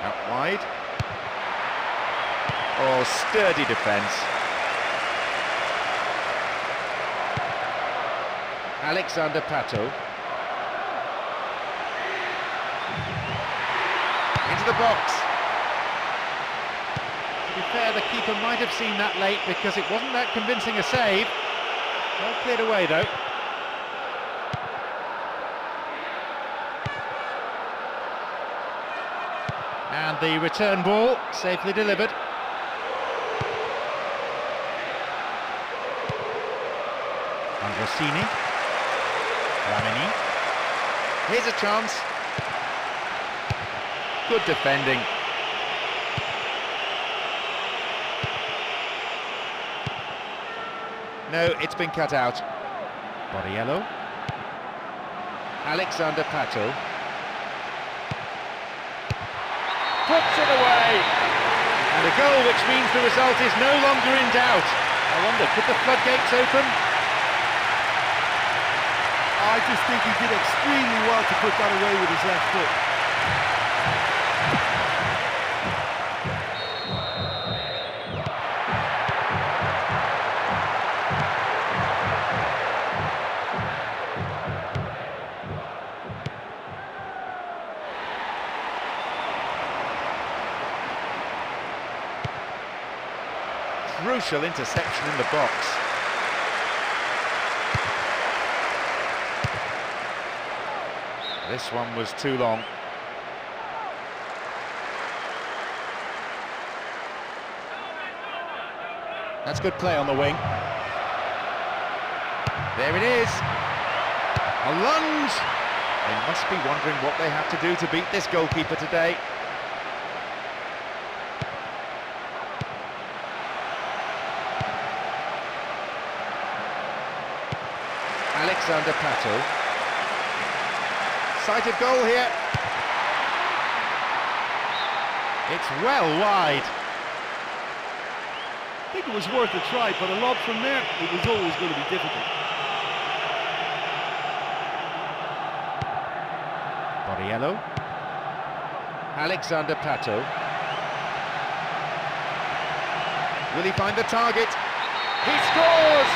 Out wide. Oh, sturdy defence. Alexander Pato. Into the box. To be fair, the keeper might have seen that late because it wasn't that convincing a save. Well cleared away though. And the return ball safely delivered. Rossini. Ramini. Here's a chance. Good defending. No, it's been cut out. Borriello. Alexander Pato. Puts it away. And a goal which means the result is no longer in doubt. I wonder, could the floodgates open?
I just think he did extremely well to put that away with his left foot.
Crucial interception in the box. This one was too long. That's good play on the wing. There it is. A lunge. They must be wondering what they have to do to beat this goalkeeper today. Alexander Pato. Sighted goal here. It's well wide.
I think it was worth a try, but a lob from there, it was always going to be difficult.
Borriello. Alexander Pato. Will he find the target? He scores!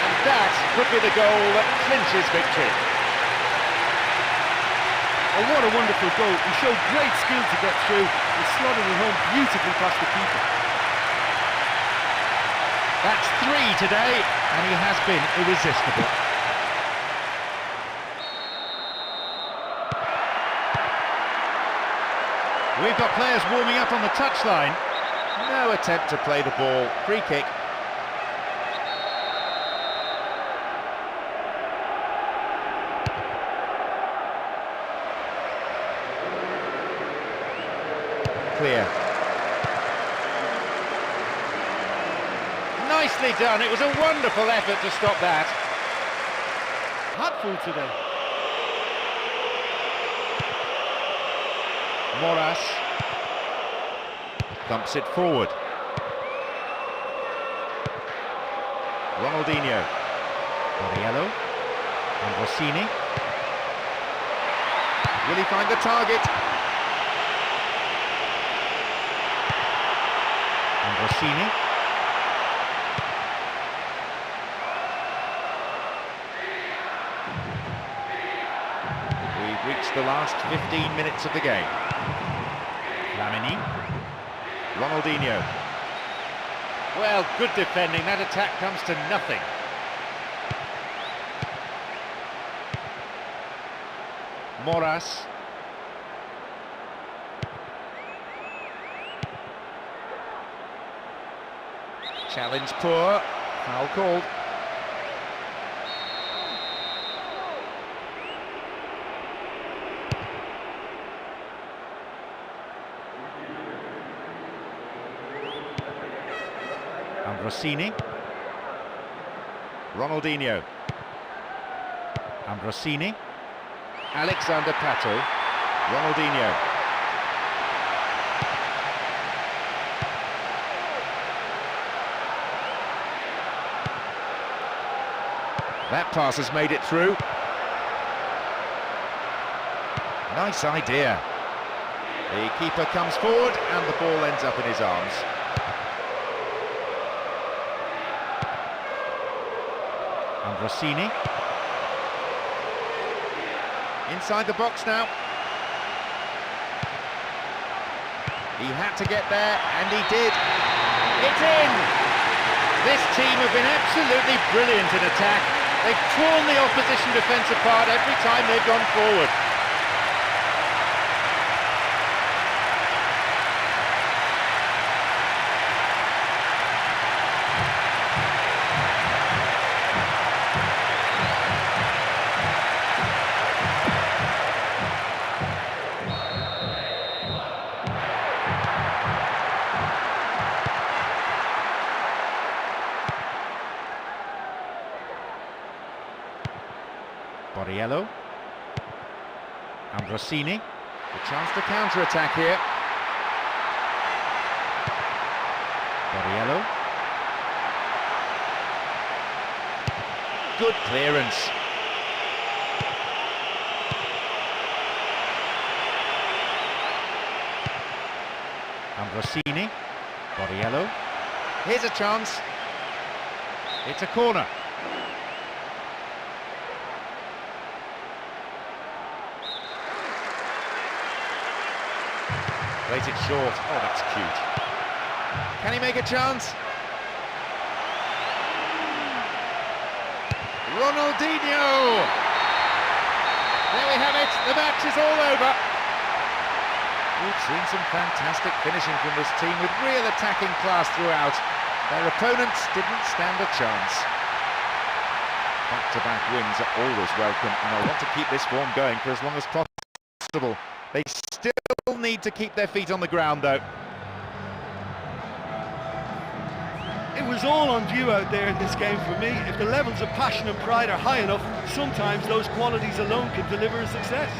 And that could be the goal that clinches victory.
Oh, what a wonderful goal. He showed great skill to get through and slotted it home beautifully past the keeper.
That's 3 today, and he has been irresistible. We've got players warming up on the touchline. No attempt to play the ball. Free kick. Clear. Nicely done. It was a wonderful effort to stop that.
Hatful today.
Moras thumps it forward. Ronaldinho. Borriello. And Rossini. Will he find the target? And Rossini. We've reached the last 15 minutes of the game. Ramini. Ronaldinho. Well, good defending. That attack comes to nothing. Moras. Challenge poor. Foul called. Ambrosini. Ronaldinho. Ambrosini. Alexander Pato. Ronaldinho. That pass has made it through. Nice idea. The keeper comes forward and the ball ends up in his arms. Ambrosini. Inside the box now. He had to get there, and he did. It's in! This team have been absolutely brilliant in attack. They've torn the opposition defence apart every time they've gone forward. Borriello. Ambrosini. A chance to counter-attack here. Borriello. Good clearance. Ambrosini. Borriello. Here's a chance. It's a corner. Plays it short. Oh, that's cute. Can he make a chance? Ronaldinho! There we have it. The match is all over. We've seen some fantastic finishing from this team with real attacking class throughout. Their opponents didn't stand a chance. Back-to-back wins are always welcome, and they'll want to keep this form going for as long as possible. They still need to keep their feet on the ground, though.
It was all on view out there in this game for me. If the levels of passion and pride are high enough, sometimes those qualities alone can deliver a success.